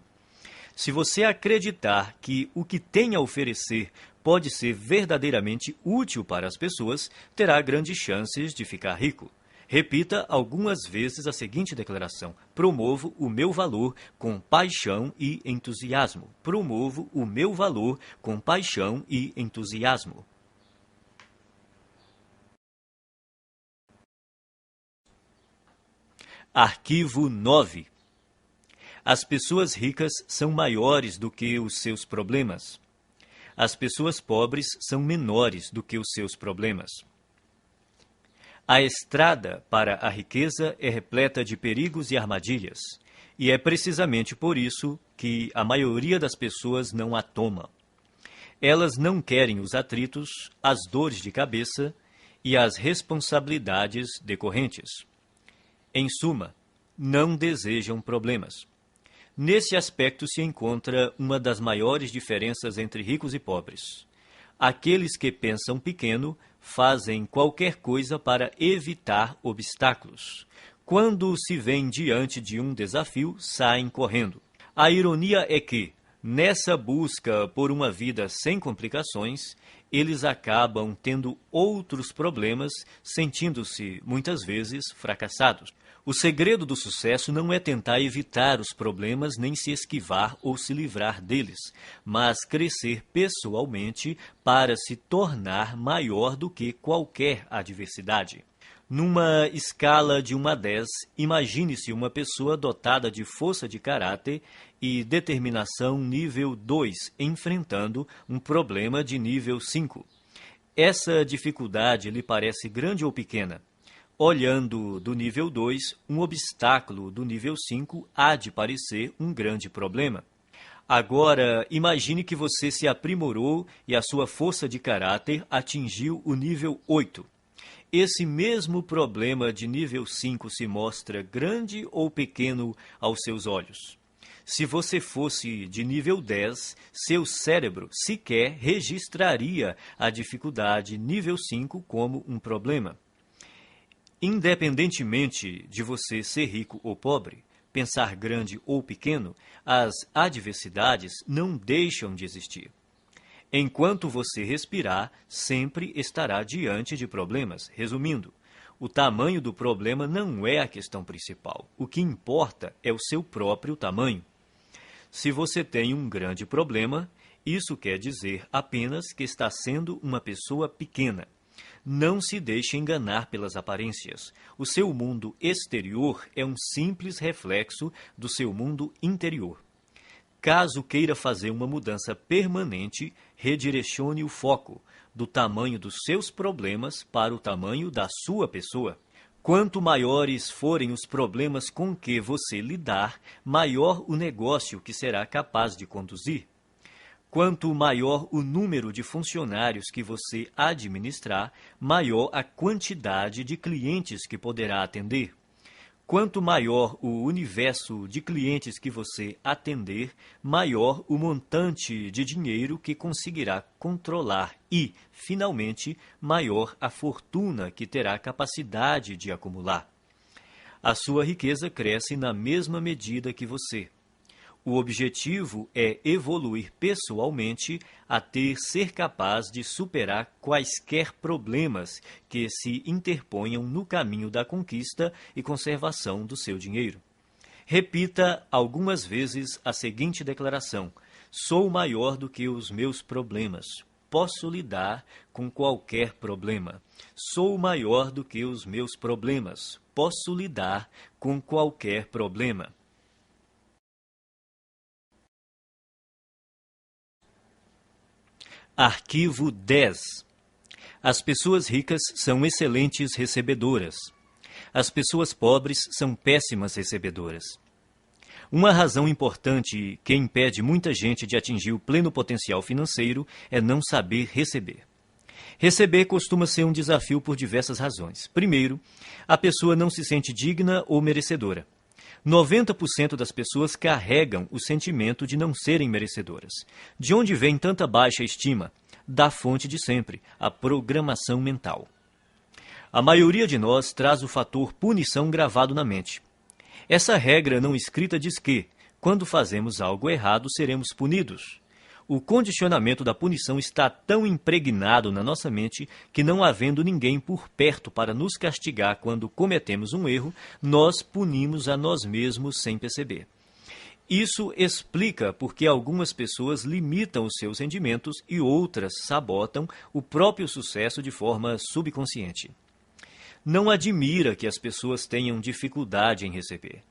Speaker 1: Se você acreditar que o que tem a oferecer pode ser verdadeiramente útil para as pessoas, terá grandes chances de ficar rico. Repita algumas vezes a seguinte declaração: promovo o meu valor com paixão e entusiasmo. Promovo o meu valor com paixão e entusiasmo. Arquivo 9. As pessoas ricas são maiores do que os seus problemas. As pessoas pobres são menores do que os seus problemas. A estrada para a riqueza é repleta de perigos e armadilhas, e é precisamente por isso que a maioria das pessoas não a toma. Elas não querem os atritos, as dores de cabeça e as responsabilidades decorrentes. Em suma, não desejam problemas. Nesse aspecto se encontra uma das maiores diferenças entre ricos e pobres. Aqueles que pensam pequeno fazem qualquer coisa para evitar obstáculos. Quando se veem diante de um desafio, saem correndo. A ironia é que, nessa busca por uma vida sem complicações, eles acabam tendo outros problemas, sentindo-se, muitas vezes, fracassados. O segredo do sucesso não é tentar evitar os problemas, nem se esquivar ou se livrar deles, mas crescer pessoalmente para se tornar maior do que qualquer adversidade. Numa escala de 1 a 10, imagine-se uma pessoa dotada de força de caráter e determinação nível 2, enfrentando um problema de nível 5. Essa dificuldade lhe parece grande ou pequena? Olhando do nível 2, um obstáculo do nível 5 há de parecer um grande problema. Agora, imagine que você se aprimorou e a sua força de caráter atingiu o nível 8. Esse mesmo problema de nível 5 se mostra grande ou pequeno aos seus olhos? Se você fosse de nível 10, seu cérebro sequer registraria a dificuldade nível 5 como um problema. Independentemente de você ser rico ou pobre, pensar grande ou pequeno, as adversidades não deixam de existir. Enquanto você respirar, sempre estará diante de problemas. Resumindo, o tamanho do problema não é a questão principal. O que importa é o seu próprio tamanho. Se você tem um grande problema, isso quer dizer apenas que está sendo uma pessoa pequena. Não se deixe enganar pelas aparências. O seu mundo exterior é um simples reflexo do seu mundo interior. Caso queira fazer uma mudança permanente, redirecione o foco do tamanho dos seus problemas para o tamanho da sua pessoa. Quanto maiores forem os problemas com que você lidar, maior o negócio que será capaz de conduzir. Quanto maior o número de funcionários que você administrar, maior a quantidade de clientes que poderá atender. Quanto maior o universo de clientes que você atender, maior o montante de dinheiro que conseguirá controlar e, finalmente, maior a fortuna que terá capacidade de acumular. A sua riqueza cresce na mesma medida que você. O objetivo é evoluir pessoalmente até ser capaz de superar quaisquer problemas que se interponham no caminho da conquista e conservação do seu dinheiro. Repita algumas vezes a seguinte declaração: sou maior do que os meus problemas. Posso lidar com qualquer problema. Sou maior do que os meus problemas. Posso lidar com qualquer problema. Arquivo 10. As pessoas ricas são excelentes recebedoras. As pessoas pobres são péssimas recebedoras. Uma razão importante que impede muita gente de atingir o pleno potencial financeiro é não saber receber. Receber costuma ser um desafio por diversas razões. Primeiro, a pessoa não se sente digna ou merecedora. 90% das pessoas carregam o sentimento de não serem merecedoras. De onde vem tanta baixa estima? Da fonte de sempre, a programação mental. A maioria de nós traz o fator punição gravado na mente. Essa regra não escrita diz que, quando fazemos algo errado, seremos punidos. O condicionamento da punição está tão impregnado na nossa mente que, não havendo ninguém por perto para nos castigar quando cometemos um erro, nós punimos a nós mesmos sem perceber. Isso explica por que algumas pessoas limitam os seus rendimentos e outras sabotam o próprio sucesso de forma subconsciente. Não admira que as pessoas tenham dificuldade em receber.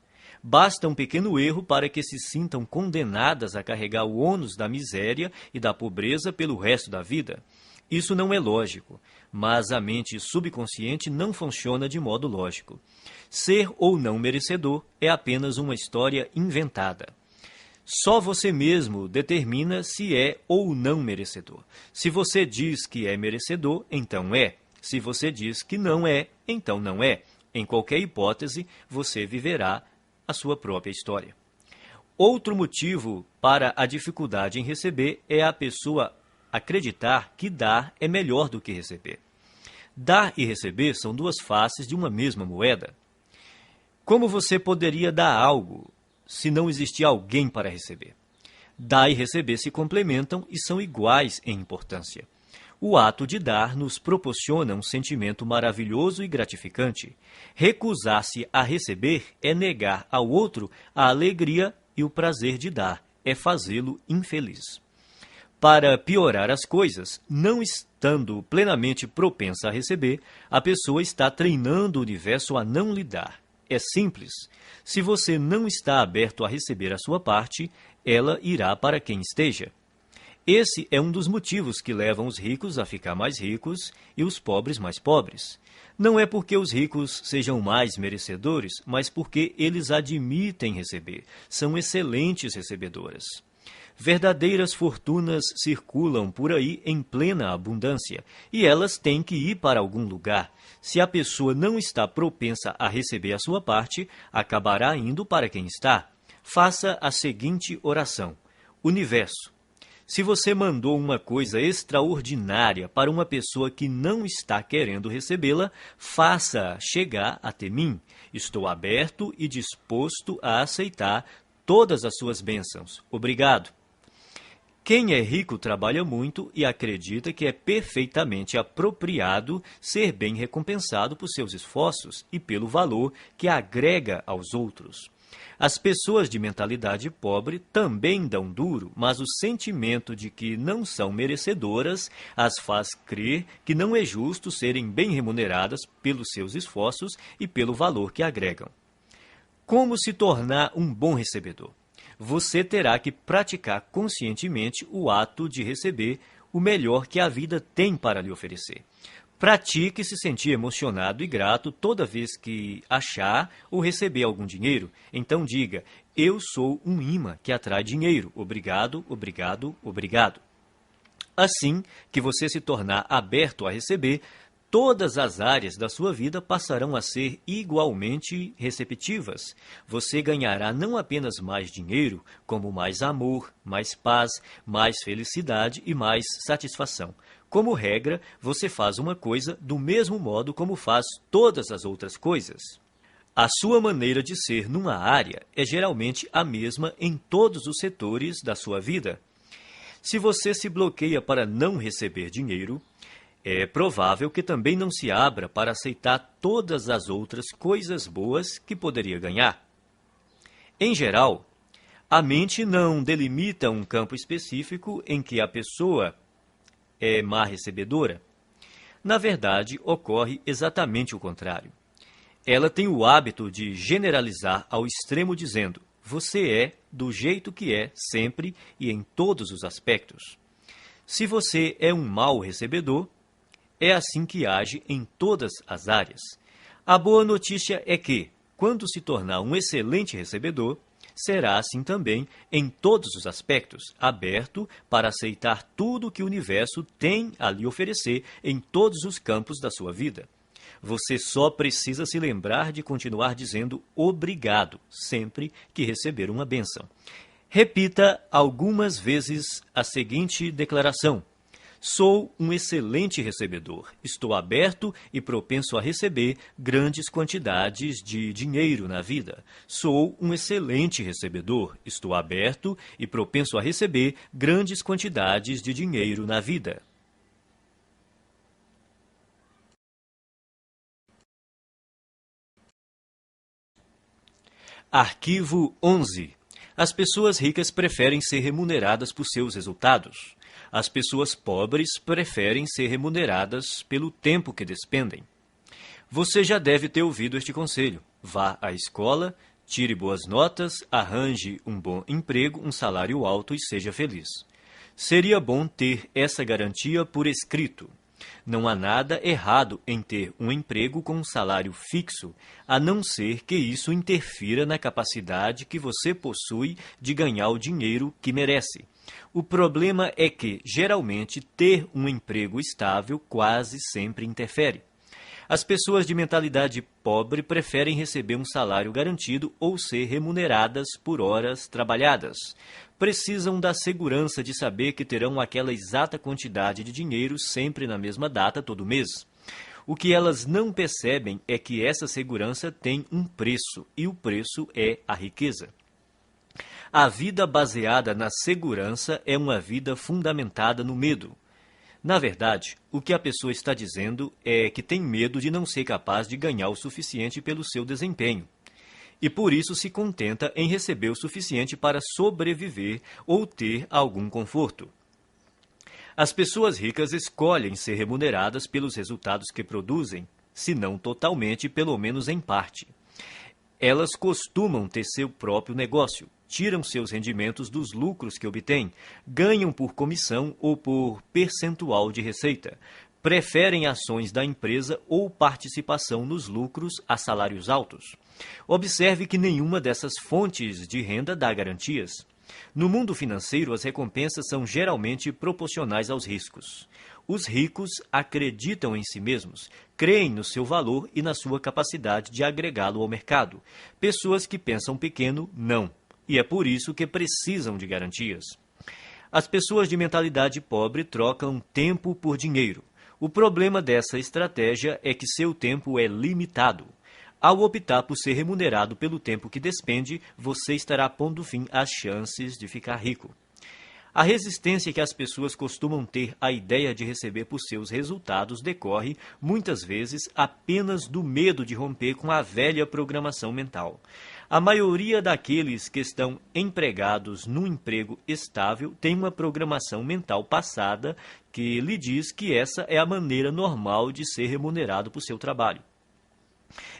Speaker 1: Basta um pequeno erro para que se sintam condenadas a carregar o ônus da miséria e da pobreza pelo resto da vida. Isso não é lógico, mas a mente subconsciente não funciona de modo lógico. Ser ou não merecedor é apenas uma história inventada. Só você mesmo determina se é ou não merecedor. Se você diz que é merecedor, então é. Se você diz que não é, então não é. Em qualquer hipótese, você viverá a sua própria história. Outro motivo para a dificuldade em receber é a pessoa acreditar que dar é melhor do que receber. Dar e receber são duas faces de uma mesma moeda. Como você poderia dar algo se não existir alguém para receber? Dar e receber se complementam e são iguais em importância. O ato de dar nos proporciona um sentimento maravilhoso e gratificante. Recusar-se a receber é negar ao outro a alegria e o prazer de dar, é fazê-lo infeliz. Para piorar as coisas, não estando plenamente propensa a receber, a pessoa está treinando o universo a não lhe dar. É simples. Se você não está aberto a receber a sua parte, ela irá para quem esteja. Esse é um dos motivos que levam os ricos a ficar mais ricos e os pobres mais pobres. Não é porque os ricos sejam mais merecedores, mas porque eles admitem receber. São excelentes recebedoras. Verdadeiras fortunas circulam por aí em plena abundância, e elas têm que ir para algum lugar. Se a pessoa não está propensa a receber a sua parte, acabará indo para quem está. Faça a seguinte oração: Universo, se você mandou uma coisa extraordinária para uma pessoa que não está querendo recebê-la, faça chegar até mim. Estou aberto e disposto a aceitar todas as suas bênçãos. Obrigado. Quem é rico trabalha muito e acredita que é perfeitamente apropriado ser bem recompensado por seus esforços e pelo valor que agrega aos outros. As pessoas de mentalidade pobre também dão duro, mas o sentimento de que não são merecedoras as faz crer que não é justo serem bem remuneradas pelos seus esforços e pelo valor que agregam. Como se tornar um bom recebedor? Você terá que praticar conscientemente o ato de receber o melhor que a vida tem para lhe oferecer. Pratique se sentir emocionado e grato toda vez que achar ou receber algum dinheiro. Então diga: eu sou um imã que atrai dinheiro. Obrigado, obrigado, obrigado. Assim que você se tornar aberto a receber, todas as áreas da sua vida passarão a ser igualmente receptivas. Você ganhará não apenas mais dinheiro, como mais amor, mais paz, mais felicidade e mais satisfação. Como regra, você faz uma coisa do mesmo modo como faz todas as outras coisas. A sua maneira de ser numa área é geralmente a mesma em todos os setores da sua vida. Se você se bloqueia para não receber dinheiro, é provável que também não se abra para aceitar todas as outras coisas boas que poderia ganhar. Em geral, a mente não delimita um campo específico em que a pessoa é má recebedora. Na verdade, ocorre exatamente o contrário. Ela tem o hábito de generalizar ao extremo dizendo: você é do jeito que é sempre e em todos os aspectos. Se você é um mau recebedor, é assim que age em todas as áreas. A boa notícia é que, quando se tornar um excelente recebedor, será assim também em todos os aspectos, aberto para aceitar tudo que o universo tem a lhe oferecer em todos os campos da sua vida. Você só precisa se lembrar de continuar dizendo obrigado sempre que receber uma bênção. Repita algumas vezes a seguinte declaração: sou um excelente recebedor. Estou aberto e propenso a receber grandes quantidades de dinheiro na vida. Sou um excelente recebedor. Estou aberto e propenso a receber grandes quantidades de dinheiro na vida. Arquivo 11. As pessoas ricas preferem ser remuneradas por seus resultados. As pessoas pobres preferem ser remuneradas pelo tempo que despendem. Você já deve ter ouvido este conselho. Vá à escola, tire boas notas, arranje um bom emprego, um salário alto e seja feliz. Seria bom ter essa garantia por escrito. Não há nada errado em ter um emprego com um salário fixo, a não ser que isso interfira na capacidade que você possui de ganhar o dinheiro que merece. O problema é que, geralmente, ter um emprego estável quase sempre interfere. As pessoas de mentalidade pobre preferem receber um salário garantido ou ser remuneradas por horas trabalhadas. Precisam da segurança de saber que terão aquela exata quantidade de dinheiro sempre na mesma data todo mês. O que elas não percebem é que essa segurança tem um preço, e o preço é a riqueza. A vida baseada na segurança é uma vida fundamentada no medo. Na verdade, o que a pessoa está dizendo é que tem medo de não ser capaz de ganhar o suficiente pelo seu desempenho. E por isso se contenta em receber o suficiente para sobreviver ou ter algum conforto. As pessoas ricas escolhem ser remuneradas pelos resultados que produzem, se não totalmente, pelo menos em parte. Elas costumam ter seu próprio negócio, tiram seus rendimentos dos lucros que obtêm, ganham por comissão ou por percentual de receita, preferem ações da empresa ou participação nos lucros a salários altos. Observe que nenhuma dessas fontes de renda dá garantias. No mundo financeiro, as recompensas são geralmente proporcionais aos riscos. Os ricos acreditam em si mesmos, creem no seu valor e na sua capacidade de agregá-lo ao mercado. Pessoas que pensam pequeno, não. e é por isso que precisam de garantias. As pessoas de mentalidade pobre trocam tempo por dinheiro. O problema dessa estratégia é que seu tempo é limitado. Ao optar por ser remunerado pelo tempo que despende, você estará pondo fim às chances de ficar rico. A resistência que as pessoas costumam ter à ideia de receber por seus resultados decorre, muitas vezes, apenas do medo de romper com a velha programação mental. A maioria daqueles que estão empregados num emprego estável tem uma programação mental passada que lhe diz que essa é a maneira normal de ser remunerado por seu trabalho.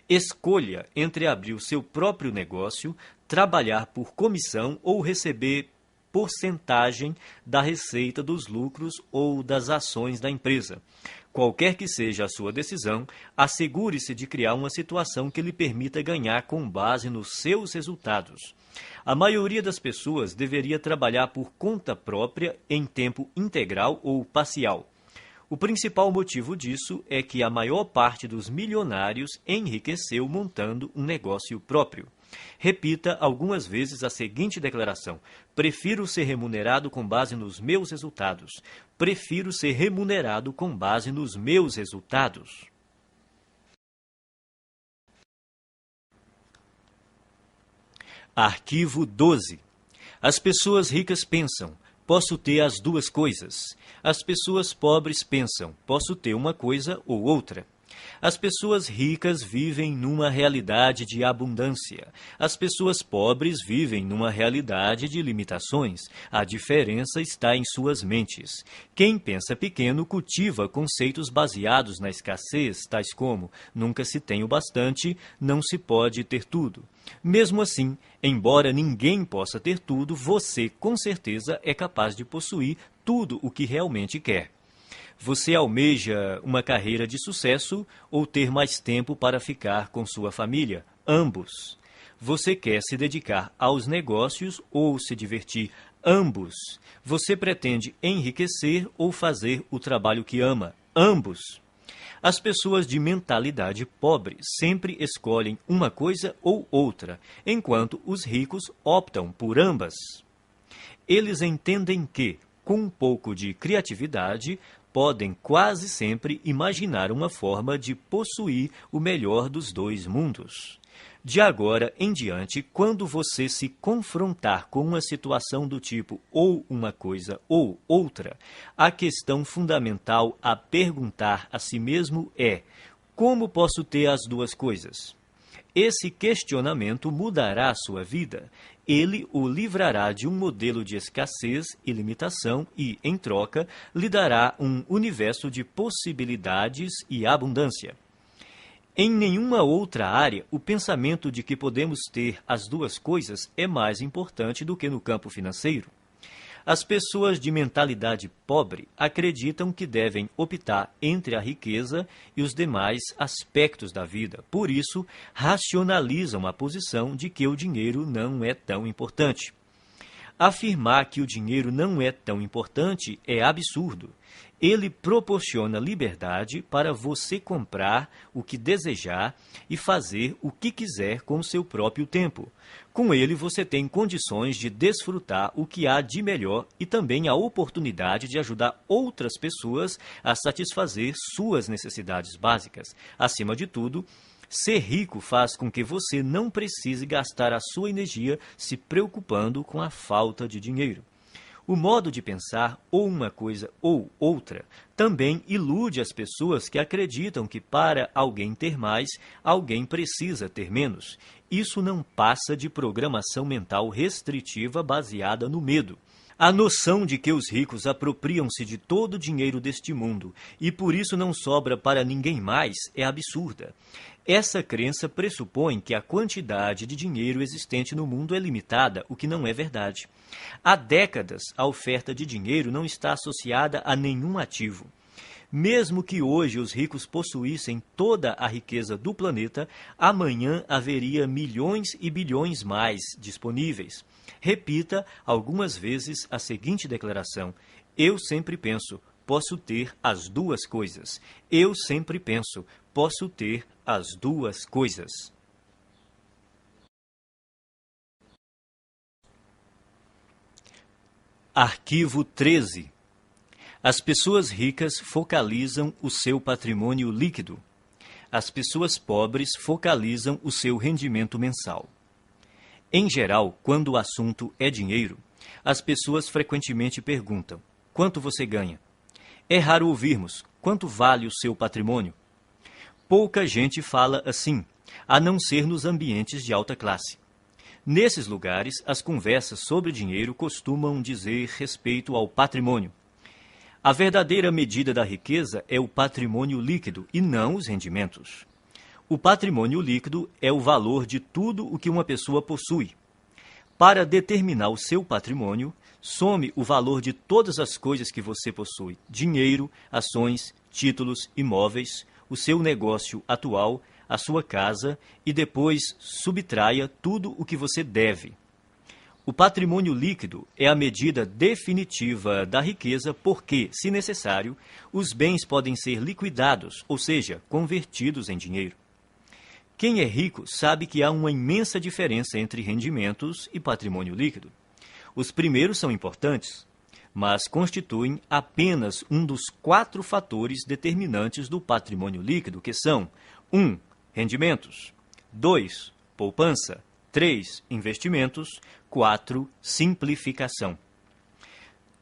Speaker 1: Escolha entre abrir o seu próprio negócio, trabalhar por comissão ou receber porcentagem da receita dos lucros ou das ações da empresa. Qualquer que seja a sua decisão, assegure-se de criar uma situação que lhe permita ganhar com base nos seus resultados. A maioria das pessoas deveria trabalhar por conta própria em tempo integral ou parcial. O principal motivo disso é que a maior parte dos milionários enriqueceu montando um negócio próprio. Repita algumas vezes a seguinte declaração: prefiro ser remunerado com base nos meus resultados. Prefiro ser remunerado com base nos meus resultados. Arquivo 12. As pessoas ricas pensam: posso ter as duas coisas. As pessoas pobres pensam: posso ter uma coisa ou outra. As pessoas ricas vivem numa realidade de abundância. As pessoas pobres vivem numa realidade de limitações. A diferença está em suas mentes. Quem pensa pequeno cultiva conceitos baseados na escassez, tais como: nunca se tem o bastante, não se pode ter tudo. Mesmo assim, embora ninguém possa ter tudo, você, com certeza, é capaz de possuir tudo o que realmente quer. Você almeja uma carreira de sucesso ou ter mais tempo para ficar com sua família? Ambos. Você quer se dedicar aos negócios ou se divertir? Ambos. Você pretende enriquecer ou fazer o trabalho que ama? Ambos. As pessoas de mentalidade pobre sempre escolhem uma coisa ou outra, enquanto os ricos optam por ambas. Eles entendem que, com um pouco de criatividade, podem quase sempre imaginar uma forma de possuir o melhor dos dois mundos. De agora em diante, quando você se confrontar com uma situação do tipo ou uma coisa ou outra, a questão fundamental a perguntar a si mesmo é: como posso ter as duas coisas? Esse questionamento mudará a sua vida. Ele o livrará de um modelo de escassez e limitação e, em troca, lhe dará um universo de possibilidades e abundância. Em nenhuma outra área, o pensamento de que podemos ter as duas coisas é mais importante do que no campo financeiro. As pessoas de mentalidade pobre acreditam que devem optar entre a riqueza e os demais aspectos da vida. Por isso, racionalizam a posição de que o dinheiro não é tão importante. Afirmar que o dinheiro não é tão importante é absurdo. Ele proporciona liberdade para você comprar o que desejar e fazer o que quiser com seu próprio tempo. Com ele, você tem condições de desfrutar o que há de melhor e também a oportunidade de ajudar outras pessoas a satisfazer suas necessidades básicas. Acima de tudo, ser rico faz com que você não precise gastar a sua energia se preocupando com a falta de dinheiro. O modo de pensar, ou uma coisa ou outra, também ilude as pessoas que acreditam que para alguém ter mais, alguém precisa ter menos. Isso não passa de programação mental restritiva baseada no medo. A noção de que os ricos apropriam-se de todo o dinheiro deste mundo e por isso não sobra para ninguém mais é absurda. Essa crença pressupõe que a quantidade de dinheiro existente no mundo é limitada, o que não é verdade. Há décadas, a oferta de dinheiro não está associada a nenhum ativo. Mesmo que hoje os ricos possuíssem toda a riqueza do planeta, amanhã haveria milhões e bilhões mais disponíveis. Repita algumas vezes a seguinte declaração: eu sempre penso, posso ter as duas coisas. Eu sempre penso, posso ter as duas coisas. Arquivo 13. As pessoas ricas focalizam o seu patrimônio líquido. As pessoas pobres focalizam o seu rendimento mensal. Em geral, quando o assunto é dinheiro, as pessoas frequentemente perguntam: quanto você ganha? É raro ouvirmos: quanto vale o seu patrimônio? Pouca gente fala assim, a não ser nos ambientes de alta classe. Nesses lugares, as conversas sobre dinheiro costumam dizer respeito ao patrimônio. A verdadeira medida da riqueza é o patrimônio líquido e não os rendimentos. O patrimônio líquido é o valor de tudo o que uma pessoa possui. Para determinar o seu patrimônio, some o valor de todas as coisas que você possui: dinheiro, ações, títulos, imóveis, o seu negócio atual, a sua casa, e depois subtraia tudo o que você deve. O patrimônio líquido é a medida definitiva da riqueza porque, se necessário, os bens podem ser liquidados, ou seja, convertidos em dinheiro. Quem é rico sabe que há uma imensa diferença entre rendimentos e patrimônio líquido. Os primeiros são importantes, mas constituem apenas um dos 4 fatores determinantes do patrimônio líquido, que são 1. Rendimentos, 2. Poupança, 3. Investimentos, 4. Simplificação.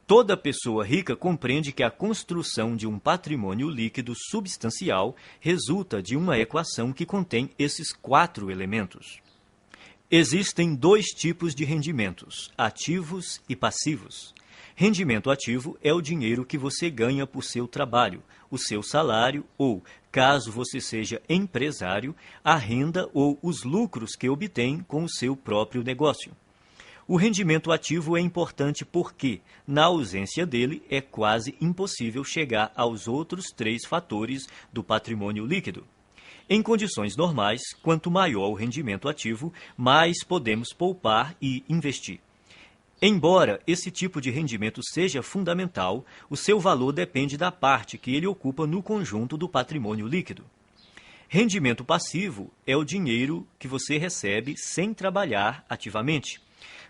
Speaker 1: Toda pessoa rica compreende que a construção de um patrimônio líquido substancial resulta de uma equação que contém esses 4 elementos. Existem 2 tipos de rendimentos: ativos e passivos. Rendimento ativo é o dinheiro que você ganha por seu trabalho, o seu salário ou, caso você seja empresário, a renda ou os lucros que obtém com o seu próprio negócio. O rendimento ativo é importante porque, na ausência dele, é quase impossível chegar aos outros 3 fatores do patrimônio líquido. Em condições normais, quanto maior o rendimento ativo, mais podemos poupar e investir. Embora esse tipo de rendimento seja fundamental, o seu valor depende da parte que ele ocupa no conjunto do patrimônio líquido. Rendimento passivo é o dinheiro que você recebe sem trabalhar ativamente.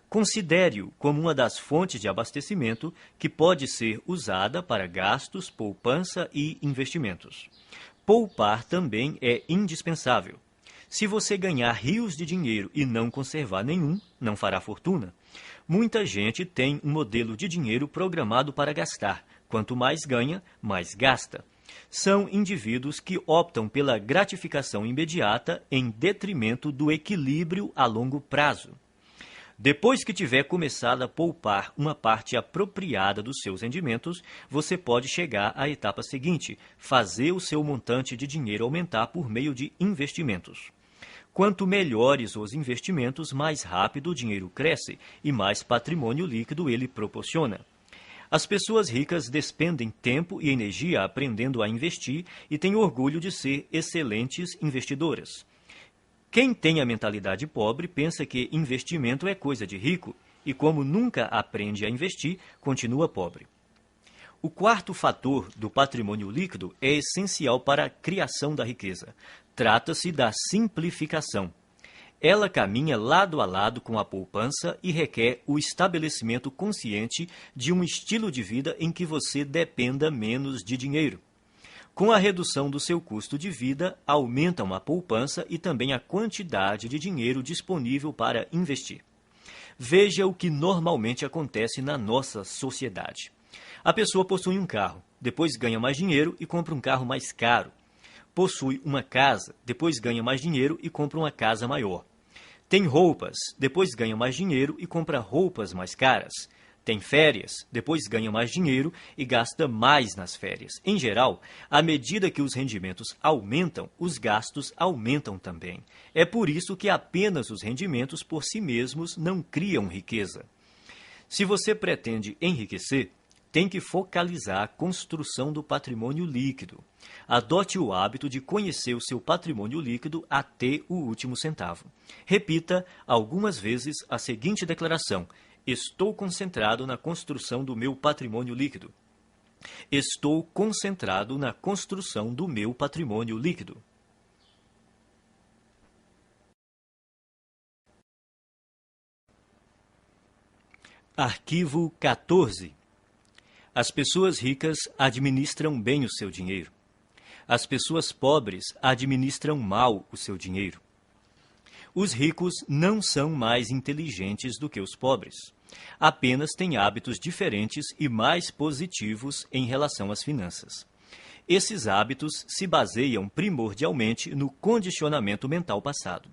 Speaker 1: Considere-o como uma das fontes de abastecimento que pode ser usada para gastos, poupança e investimentos. Poupar também é indispensável. Se você ganhar rios de dinheiro e não conservar nenhum, não fará fortuna. Muita gente tem um modelo de dinheiro programado para gastar. Quanto mais ganha, mais gasta. São indivíduos que optam pela gratificação imediata em detrimento do equilíbrio a longo prazo. Depois que tiver começado a poupar uma parte apropriada dos seus rendimentos, você pode chegar à etapa seguinte: fazer o seu montante de dinheiro aumentar por meio de investimentos. Quanto melhores os investimentos, mais rápido o dinheiro cresce e mais patrimônio líquido ele proporciona. As pessoas ricas despendem tempo e energia aprendendo a investir e têm orgulho de ser excelentes investidoras. Quem tem a mentalidade pobre pensa que investimento é coisa de rico e, como nunca aprende a investir, continua pobre. O 4º fator do patrimônio líquido é essencial para a criação da riqueza. Trata-se da simplificação. Ela caminha lado a lado com a poupança e requer o estabelecimento consciente de um estilo de vida em que você dependa menos de dinheiro. Com a redução do seu custo de vida, aumentam a poupança e também a quantidade de dinheiro disponível para investir. Veja o que normalmente acontece na nossa sociedade. A pessoa possui um carro, depois ganha mais dinheiro e compra um carro mais caro. Possui uma casa, depois ganha mais dinheiro e compra uma casa maior. Tem roupas, depois ganha mais dinheiro e compra roupas mais caras. Tem férias, depois ganha mais dinheiro e gasta mais nas férias. Em geral, à medida que os rendimentos aumentam, os gastos aumentam também. É por isso que apenas os rendimentos por si mesmos não criam riqueza. Se você pretende enriquecer, tem que focalizar a construção do patrimônio líquido. Adote o hábito de conhecer o seu patrimônio líquido até o último centavo. Repita algumas vezes a seguinte declaração: estou concentrado na construção do meu patrimônio líquido. Estou concentrado na construção do meu patrimônio líquido. Arquivo 14. As pessoas ricas administram bem o seu dinheiro. As pessoas pobres administram mal o seu dinheiro. Os ricos não são mais inteligentes do que os pobres. Apenas têm hábitos diferentes e mais positivos em relação às finanças. Esses hábitos se baseiam primordialmente no condicionamento mental passado.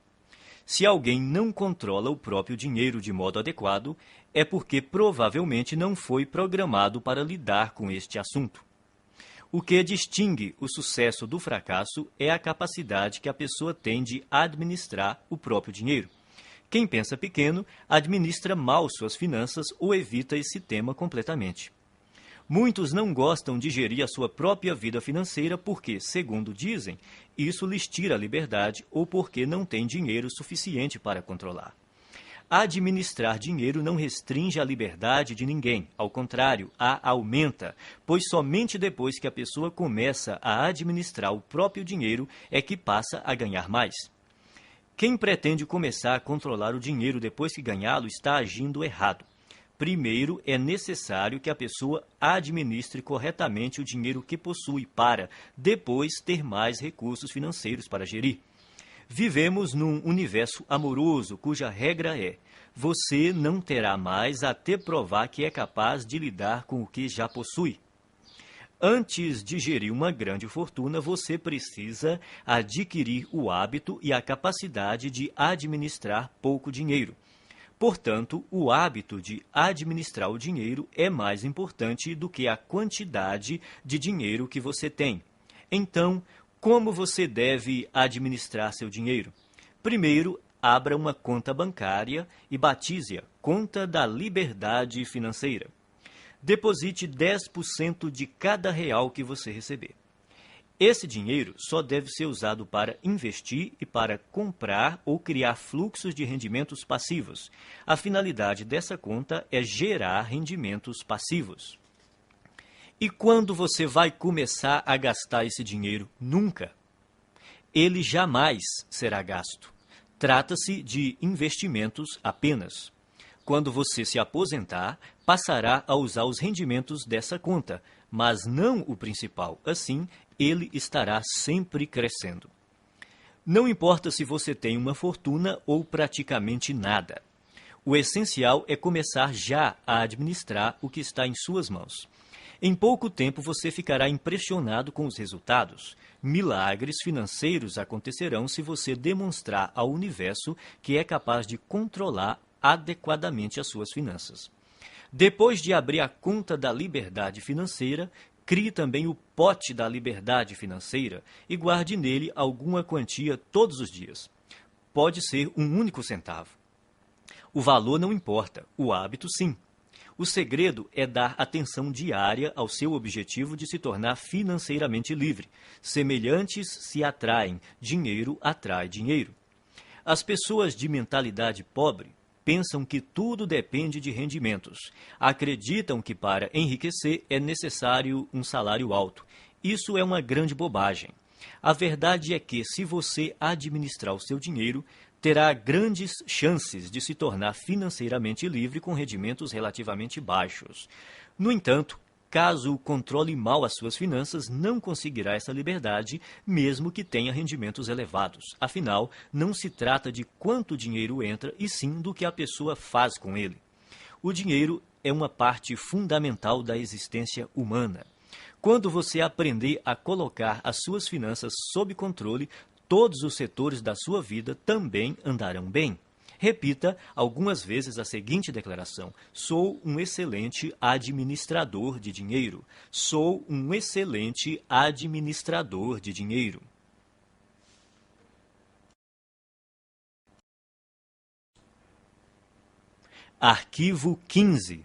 Speaker 1: Se alguém não controla o próprio dinheiro de modo adequado, é porque provavelmente não foi programado para lidar com este assunto. O que distingue o sucesso do fracasso é a capacidade que a pessoa tem de administrar o próprio dinheiro. Quem pensa pequeno administra mal suas finanças ou evita esse tema completamente. Muitos não gostam de gerir a sua própria vida financeira porque, segundo dizem, isso lhes tira a liberdade ou porque não têm dinheiro suficiente para controlar. Administrar dinheiro não restringe a liberdade de ninguém, ao contrário, a aumenta, pois somente depois que a pessoa começa a administrar o próprio dinheiro é que passa a ganhar mais. Quem pretende começar a controlar o dinheiro depois que ganhá-lo está agindo errado. Primeiro, é necessário que a pessoa administre corretamente o dinheiro que possui para, depois, ter mais recursos financeiros para gerir. Vivemos num universo amoroso cuja regra é: você não terá mais até provar que é capaz de lidar com o que já possui. Antes de gerir uma grande fortuna, você precisa adquirir o hábito e a capacidade de administrar pouco dinheiro. Portanto, o hábito de administrar o dinheiro é mais importante do que a quantidade de dinheiro que você tem. Então, como você deve administrar seu dinheiro? Primeiro, abra uma conta bancária e batize-a Conta da Liberdade Financeira. Deposite 10% de cada real que você receber. Esse dinheiro só deve ser usado para investir e para comprar ou criar fluxos de rendimentos passivos. A finalidade dessa conta é gerar rendimentos passivos. E quando você vai começar a gastar esse dinheiro? Nunca. Ele jamais será gasto. Trata-se de investimentos apenas. Quando você se aposentar, passará a usar os rendimentos dessa conta, mas não o principal. Assim, ele estará sempre crescendo. Não importa se você tem uma fortuna ou praticamente nada. O essencial é começar já a administrar o que está em suas mãos. Em pouco tempo você ficará impressionado com os resultados. Milagres financeiros acontecerão se você demonstrar ao universo que é capaz de controlar adequadamente as suas finanças. Depois de abrir a conta da liberdade financeira, crie também o pote da liberdade financeira e guarde nele alguma quantia todos os dias. Pode ser um único centavo. O valor não importa, o hábito sim. O segredo é dar atenção diária ao seu objetivo de se tornar financeiramente livre. Semelhantes se atraem, dinheiro atrai dinheiro. As pessoas de mentalidade pobre pensam que tudo depende de rendimentos. Acreditam que para enriquecer é necessário um salário alto. Isso é uma grande bobagem. A verdade é que, se você administrar o seu dinheiro, terá grandes chances de se tornar financeiramente livre com rendimentos relativamente baixos. No entanto, caso controle mal as suas finanças, não conseguirá essa liberdade, mesmo que tenha rendimentos elevados. Afinal, não se trata de quanto dinheiro entra, e sim do que a pessoa faz com ele. O dinheiro é uma parte fundamental da existência humana. Quando você aprender a colocar as suas finanças sob controle, todos os setores da sua vida também andarão bem. Repita algumas vezes a seguinte declaração: sou um excelente administrador de dinheiro. Sou um excelente administrador de dinheiro. Arquivo 15.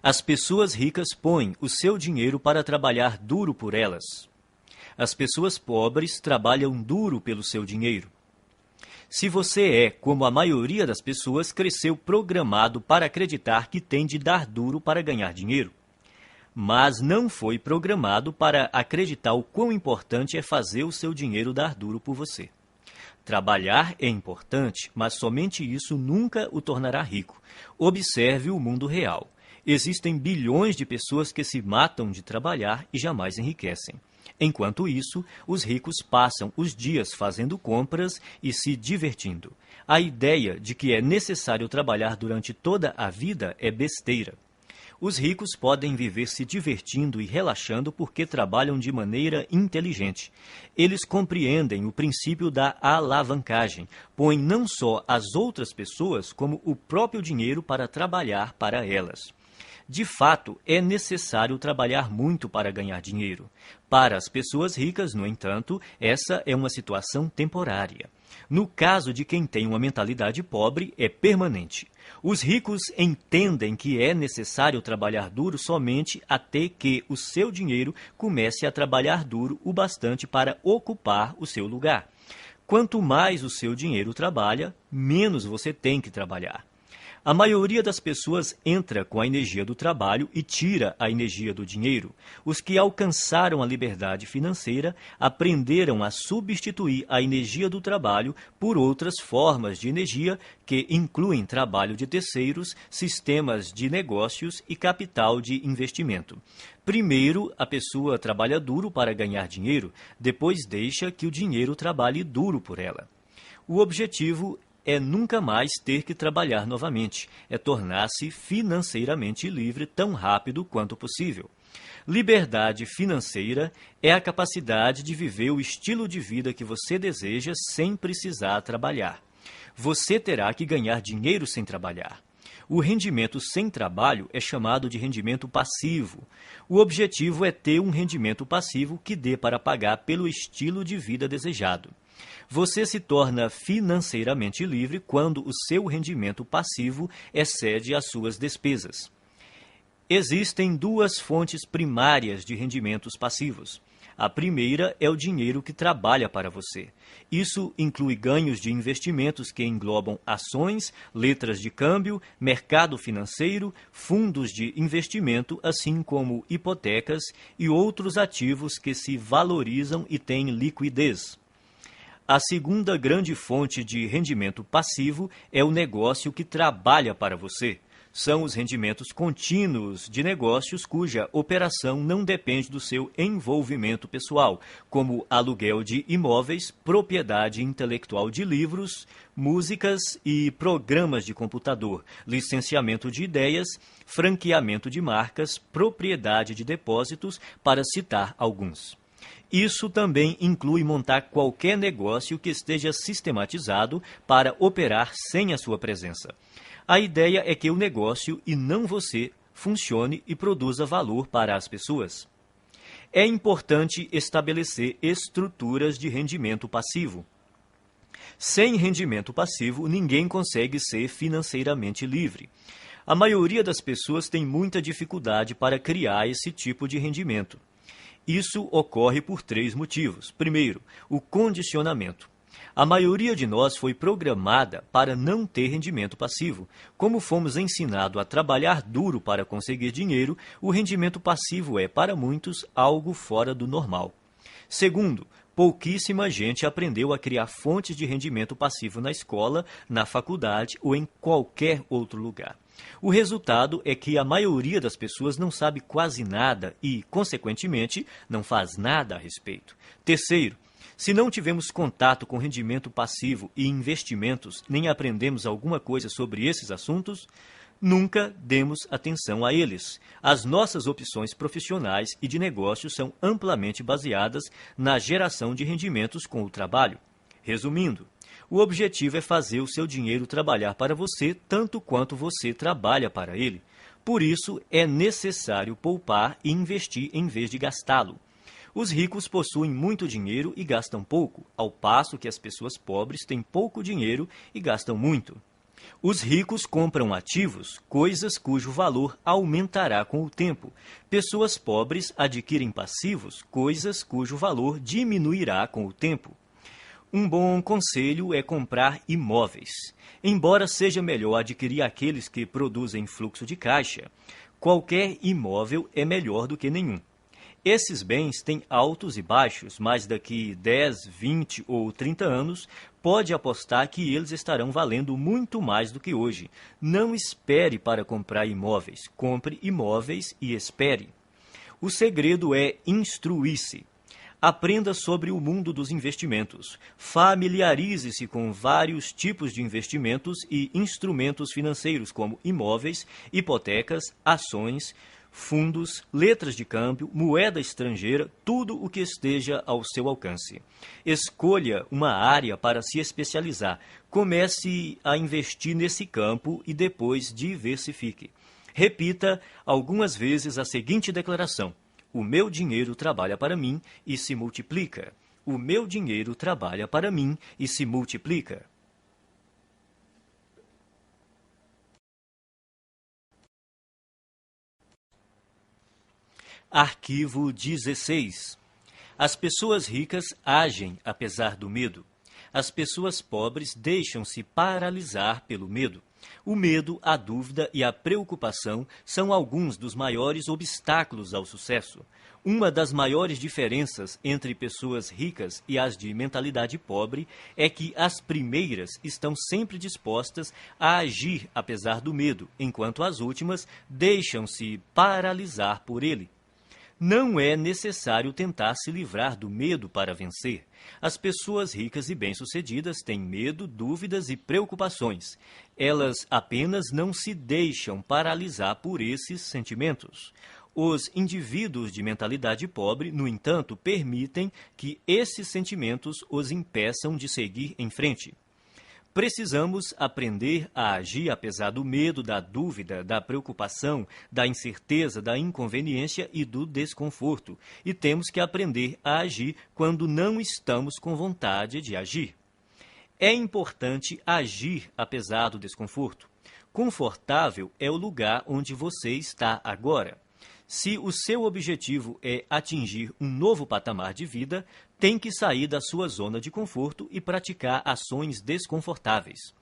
Speaker 1: As pessoas ricas põem o seu dinheiro para trabalhar duro por elas. As pessoas pobres trabalham duro pelo seu dinheiro. Se você é, como a maioria das pessoas, cresceu programado para acreditar que tem de dar duro para ganhar dinheiro. Mas não foi programado para acreditar o quão importante é fazer o seu dinheiro dar duro por você. Trabalhar é importante, mas somente isso nunca o tornará rico. Observe o mundo real. Existem bilhões de pessoas que se matam de trabalhar e jamais enriquecem. Enquanto isso, os ricos passam os dias fazendo compras e se divertindo. A ideia de que é necessário trabalhar durante toda a vida é besteira. Os ricos podem viver se divertindo e relaxando porque trabalham de maneira inteligente. Eles compreendem o princípio da alavancagem, põem não só as outras pessoas, como o próprio dinheiro para trabalhar para elas. De fato, é necessário trabalhar muito para ganhar dinheiro. Para as pessoas ricas, no entanto, essa é uma situação temporária. No caso de quem tem uma mentalidade pobre, é permanente. Os ricos entendem que é necessário trabalhar duro somente até que o seu dinheiro comece a trabalhar duro o bastante para ocupar o seu lugar. Quanto mais o seu dinheiro trabalha, menos você tem que trabalhar. A maioria das pessoas entra com a energia do trabalho e tira a energia do dinheiro. Os que alcançaram a liberdade financeira aprenderam a substituir a energia do trabalho por outras formas de energia que incluem trabalho de terceiros, sistemas de negócios e capital de investimento. Primeiro, a pessoa trabalha duro para ganhar dinheiro, depois deixa que o dinheiro trabalhe duro por ela. O objetivo é nunca mais ter que trabalhar novamente, é tornar-se financeiramente livre tão rápido quanto possível. Liberdade financeira é a capacidade de viver o estilo de vida que você deseja sem precisar trabalhar. Você terá que ganhar dinheiro sem trabalhar. O rendimento sem trabalho é chamado de rendimento passivo. O objetivo é ter um rendimento passivo que dê para pagar pelo estilo de vida desejado. Você se torna financeiramente livre quando o seu rendimento passivo excede as suas despesas. Existem duas fontes primárias de rendimentos passivos. A primeira é o dinheiro que trabalha para você. Isso inclui ganhos de investimentos que englobam ações, letras de câmbio, mercado financeiro, fundos de investimento, assim como hipotecas e outros ativos que se valorizam e têm liquidez. A segunda grande fonte de rendimento passivo é o negócio que trabalha para você. São os rendimentos contínuos de negócios cuja operação não depende do seu envolvimento pessoal, como aluguel de imóveis, propriedade intelectual de livros, músicas e programas de computador, licenciamento de ideias, franqueamento de marcas, propriedade de depósitos, para citar alguns. Isso também inclui montar qualquer negócio que esteja sistematizado para operar sem a sua presença. A ideia é que o negócio, e não você, funcione e produza valor para as pessoas. É importante estabelecer estruturas de rendimento passivo. Sem rendimento passivo, ninguém consegue ser financeiramente livre. A maioria das pessoas tem muita dificuldade para criar esse tipo de rendimento. Isso ocorre por 3 motivos. Primeiro, o condicionamento. A maioria de nós foi programada para não ter rendimento passivo. Como fomos ensinados a trabalhar duro para conseguir dinheiro, o rendimento passivo é, para muitos, algo fora do normal. Segundo, pouquíssima gente aprendeu a criar fontes de rendimento passivo na escola, na faculdade ou em qualquer outro lugar. O resultado é que a maioria das pessoas não sabe quase nada e, consequentemente, não faz nada a respeito. Terceiro, se não tivemos contato com rendimento passivo e investimentos, nem aprendemos alguma coisa sobre esses assuntos, nunca demos atenção a eles. As nossas opções profissionais e de negócios são amplamente baseadas na geração de rendimentos com o trabalho. Resumindo, o objetivo é fazer o seu dinheiro trabalhar para você tanto quanto você trabalha para ele. Por isso, é necessário poupar e investir em vez de gastá-lo. Os ricos possuem muito dinheiro e gastam pouco, ao passo que as pessoas pobres têm pouco dinheiro e gastam muito. Os ricos compram ativos, coisas cujo valor aumentará com o tempo. Pessoas pobres adquirem passivos, coisas cujo valor diminuirá com o tempo. Um bom conselho é comprar imóveis. Embora seja melhor adquirir aqueles que produzem fluxo de caixa, qualquer imóvel é melhor do que nenhum. Esses bens têm altos e baixos, mas daqui 10, 20 ou 30 anos, pode apostar que eles estarão valendo muito mais do que hoje. Não espere para comprar imóveis. Compre imóveis e espere. O segredo é instruir-se. Aprenda sobre o mundo dos investimentos. Familiarize-se com vários tipos de investimentos e instrumentos financeiros, como imóveis, hipotecas, ações, fundos, letras de câmbio, moeda estrangeira, tudo o que esteja ao seu alcance. Escolha uma área para se especializar. Comece a investir nesse campo e depois diversifique. Repita algumas vezes a seguinte declaração: o meu dinheiro trabalha para mim e se multiplica. O meu dinheiro trabalha para mim e se multiplica. Arquivo 16. As pessoas ricas agem apesar do medo. As pessoas pobres deixam-se paralisar pelo medo. O medo, a dúvida e a preocupação são alguns dos maiores obstáculos ao sucesso. Uma das maiores diferenças entre pessoas ricas e as de mentalidade pobre é que as primeiras estão sempre dispostas a agir apesar do medo, enquanto as últimas deixam-se paralisar por ele. Não é necessário tentar se livrar do medo para vencer. As pessoas ricas e bem-sucedidas têm medo, dúvidas e preocupações. Elas apenas não se deixam paralisar por esses sentimentos. Os indivíduos de mentalidade pobre, no entanto, permitem que esses sentimentos os impeçam de seguir em frente. Precisamos aprender a agir apesar do medo, da dúvida, da preocupação, da incerteza, da inconveniência e do desconforto. E temos que aprender a agir quando não estamos com vontade de agir. É importante agir apesar do desconforto. Confortável é o lugar onde você está agora. Se o seu objetivo é atingir um novo patamar de vida, tem que sair da sua zona de conforto e praticar ações desconfortáveis.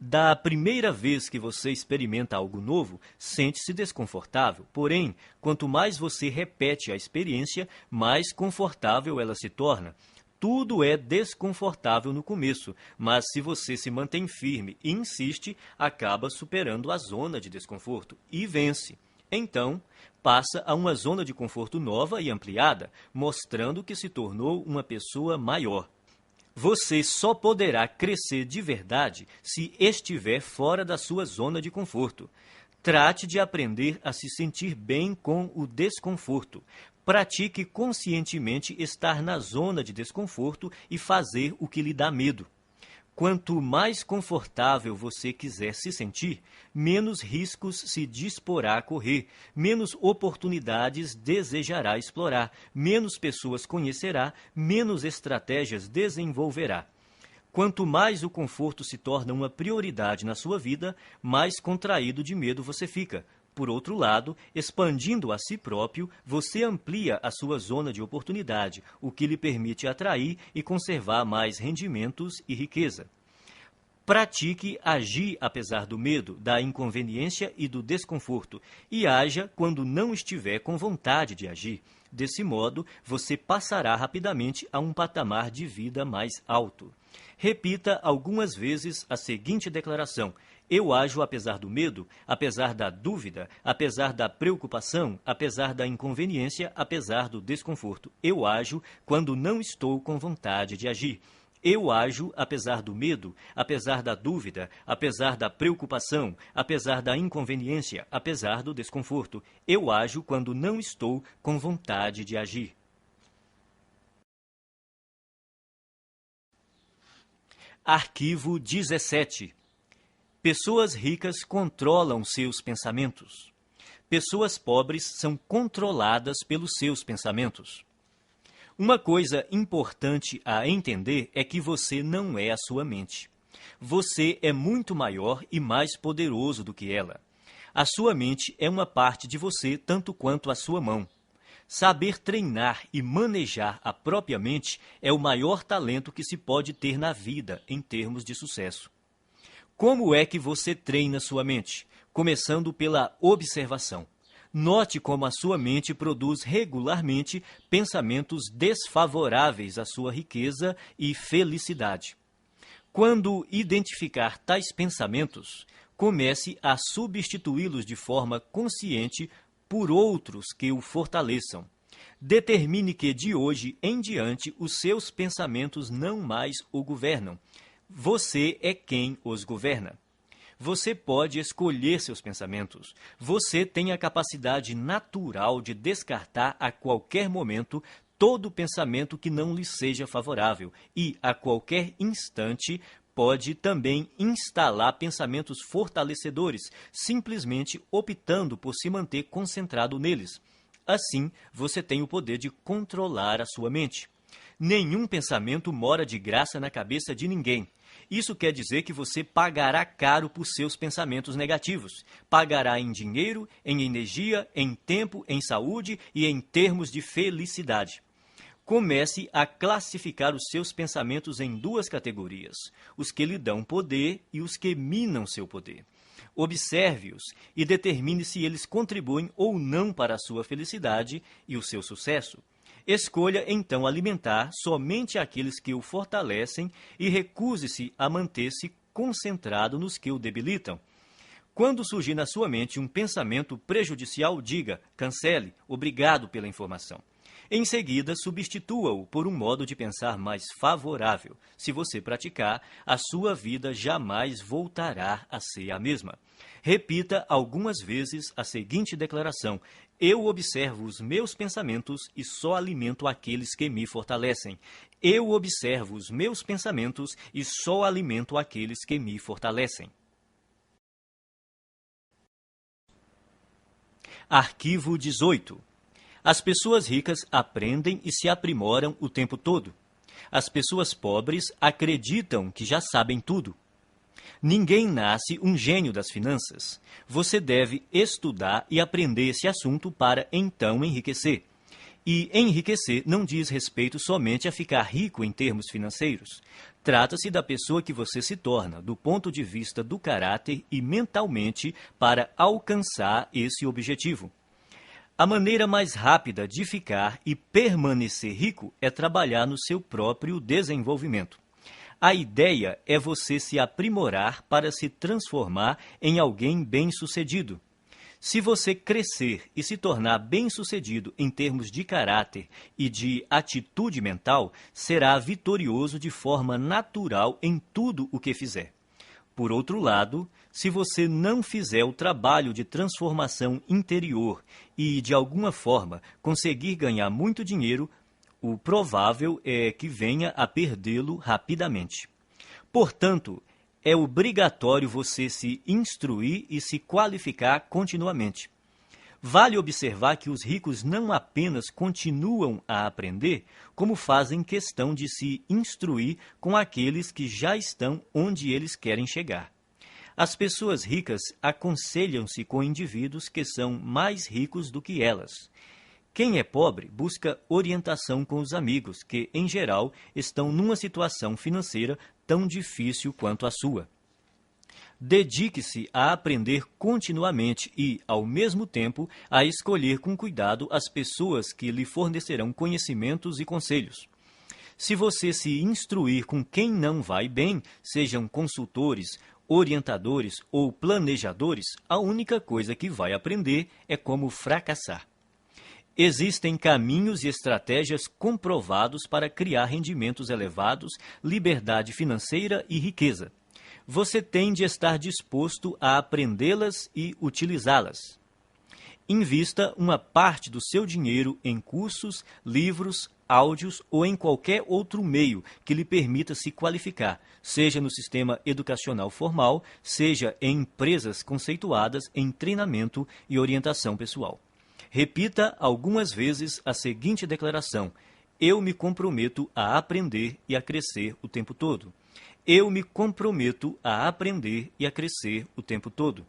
Speaker 1: Da primeira vez que você experimenta algo novo, sente-se desconfortável. Porém, quanto mais você repete a experiência, mais confortável ela se torna. Tudo é desconfortável no começo, mas se você se mantém firme e insiste, acaba superando a zona de desconforto e vence. Então, passa a uma zona de conforto nova e ampliada, mostrando que se tornou uma pessoa maior. Você só poderá crescer de verdade se estiver fora da sua zona de conforto. Trate de aprender a se sentir bem com o desconforto. Pratique conscientemente estar na zona de desconforto e fazer o que lhe dá medo. Quanto mais confortável você quiser se sentir, menos riscos se disporá a correr, menos oportunidades desejará explorar, menos pessoas conhecerá, menos estratégias desenvolverá. Quanto mais o conforto se torna uma prioridade na sua vida, mais contraído de medo você fica. Por outro lado, expandindo a si próprio, você amplia a sua zona de oportunidade, o que lhe permite atrair e conservar mais rendimentos e riqueza. Pratique agir apesar do medo, da inconveniência e do desconforto, e haja quando não estiver com vontade de agir. Desse modo, você passará rapidamente a um patamar de vida mais alto. Repita algumas vezes a seguinte declaração: eu ajo apesar do medo, apesar da dúvida, apesar da preocupação, apesar da inconveniência, apesar do desconforto. Eu ajo quando não estou com vontade de agir. Eu ajo apesar do medo, apesar da dúvida, apesar da preocupação, apesar da inconveniência, apesar do desconforto. Eu ajo quando não estou com vontade de agir. Arquivo 17. Pessoas ricas controlam seus pensamentos. Pessoas pobres são controladas pelos seus pensamentos. Uma coisa importante a entender é que você não é a sua mente. Você é muito maior e mais poderoso do que ela. A sua mente é uma parte de você tanto quanto a sua mão. Saber treinar e manejar a própria mente é o maior talento que se pode ter na vida em termos de sucesso. Como é que você treina sua mente? Começando pela observação. Note como a sua mente produz regularmente pensamentos desfavoráveis à sua riqueza e felicidade. Quando identificar tais pensamentos, comece a substituí-los de forma consciente por outros que o fortaleçam. Determine que de hoje em diante os seus pensamentos não mais o governam. Você é quem os governa. Você pode escolher seus pensamentos. Você tem a capacidade natural de descartar a qualquer momento todo pensamento que não lhe seja favorável e, a qualquer instante, pode também instalar pensamentos fortalecedores, simplesmente optando por se manter concentrado neles. Assim, você tem o poder de controlar a sua mente. Nenhum pensamento mora de graça na cabeça de ninguém. Isso quer dizer que você pagará caro por seus pensamentos negativos. Pagará em dinheiro, em energia, em tempo, em saúde e em termos de felicidade. Comece a classificar os seus pensamentos em duas categorias: os que lhe dão poder e os que minam seu poder. Observe-os e determine se eles contribuem ou não para a sua felicidade e o seu sucesso. Escolha, então, alimentar somente aqueles que o fortalecem e recuse-se a manter-se concentrado nos que o debilitam. Quando surgir na sua mente um pensamento prejudicial, diga: cancele, obrigado pela informação. Em seguida, substitua-o por um modo de pensar mais favorável. Se você praticar, a sua vida jamais voltará a ser a mesma. Repita algumas vezes a seguinte declaração: eu observo os meus pensamentos e só alimento aqueles que me fortalecem. Eu observo os meus pensamentos e só alimento aqueles que me fortalecem. Arquivo 18. As pessoas ricas aprendem e se aprimoram o tempo todo. As pessoas pobres acreditam que já sabem tudo. Ninguém nasce um gênio das finanças. Você deve estudar e aprender esse assunto para então enriquecer. E enriquecer não diz respeito somente a ficar rico em termos financeiros. Trata-se da pessoa que você se torna, do ponto de vista do caráter e mentalmente, para alcançar esse objetivo. A maneira mais rápida de ficar e permanecer rico é trabalhar no seu próprio desenvolvimento. A ideia é você se aprimorar para se transformar em alguém bem-sucedido. Se você crescer e se tornar bem-sucedido em termos de caráter e de atitude mental, será vitorioso de forma natural em tudo o que fizer. Por outro lado, se você não fizer o trabalho de transformação interior e, de alguma forma, conseguir ganhar muito dinheiro, o provável é que venha a perdê-lo rapidamente. Portanto, é obrigatório você se instruir e se qualificar continuamente. Vale observar que os ricos não apenas continuam a aprender, como fazem questão de se instruir com aqueles que já estão onde eles querem chegar. As pessoas ricas aconselham-se com indivíduos que são mais ricos do que elas. Quem é pobre busca orientação com os amigos, que, em geral, estão numa situação financeira tão difícil quanto a sua. Dedique-se a aprender continuamente e, ao mesmo tempo, a escolher com cuidado as pessoas que lhe fornecerão conhecimentos e conselhos. Se você se instruir com quem não vai bem, sejam consultores, orientadores ou planejadores, a única coisa que vai aprender é como fracassar. Existem caminhos e estratégias comprovados para criar rendimentos elevados, liberdade financeira e riqueza. Você tem de estar disposto a aprendê-las e utilizá-las. Invista uma parte do seu dinheiro em cursos, livros, áudios ou em qualquer outro meio que lhe permita se qualificar, seja no sistema educacional formal, seja em empresas conceituadas em treinamento e orientação pessoal. Repita algumas vezes a seguinte declaração: eu me comprometo a aprender e a crescer o tempo todo. Eu me comprometo a aprender e a crescer o tempo todo.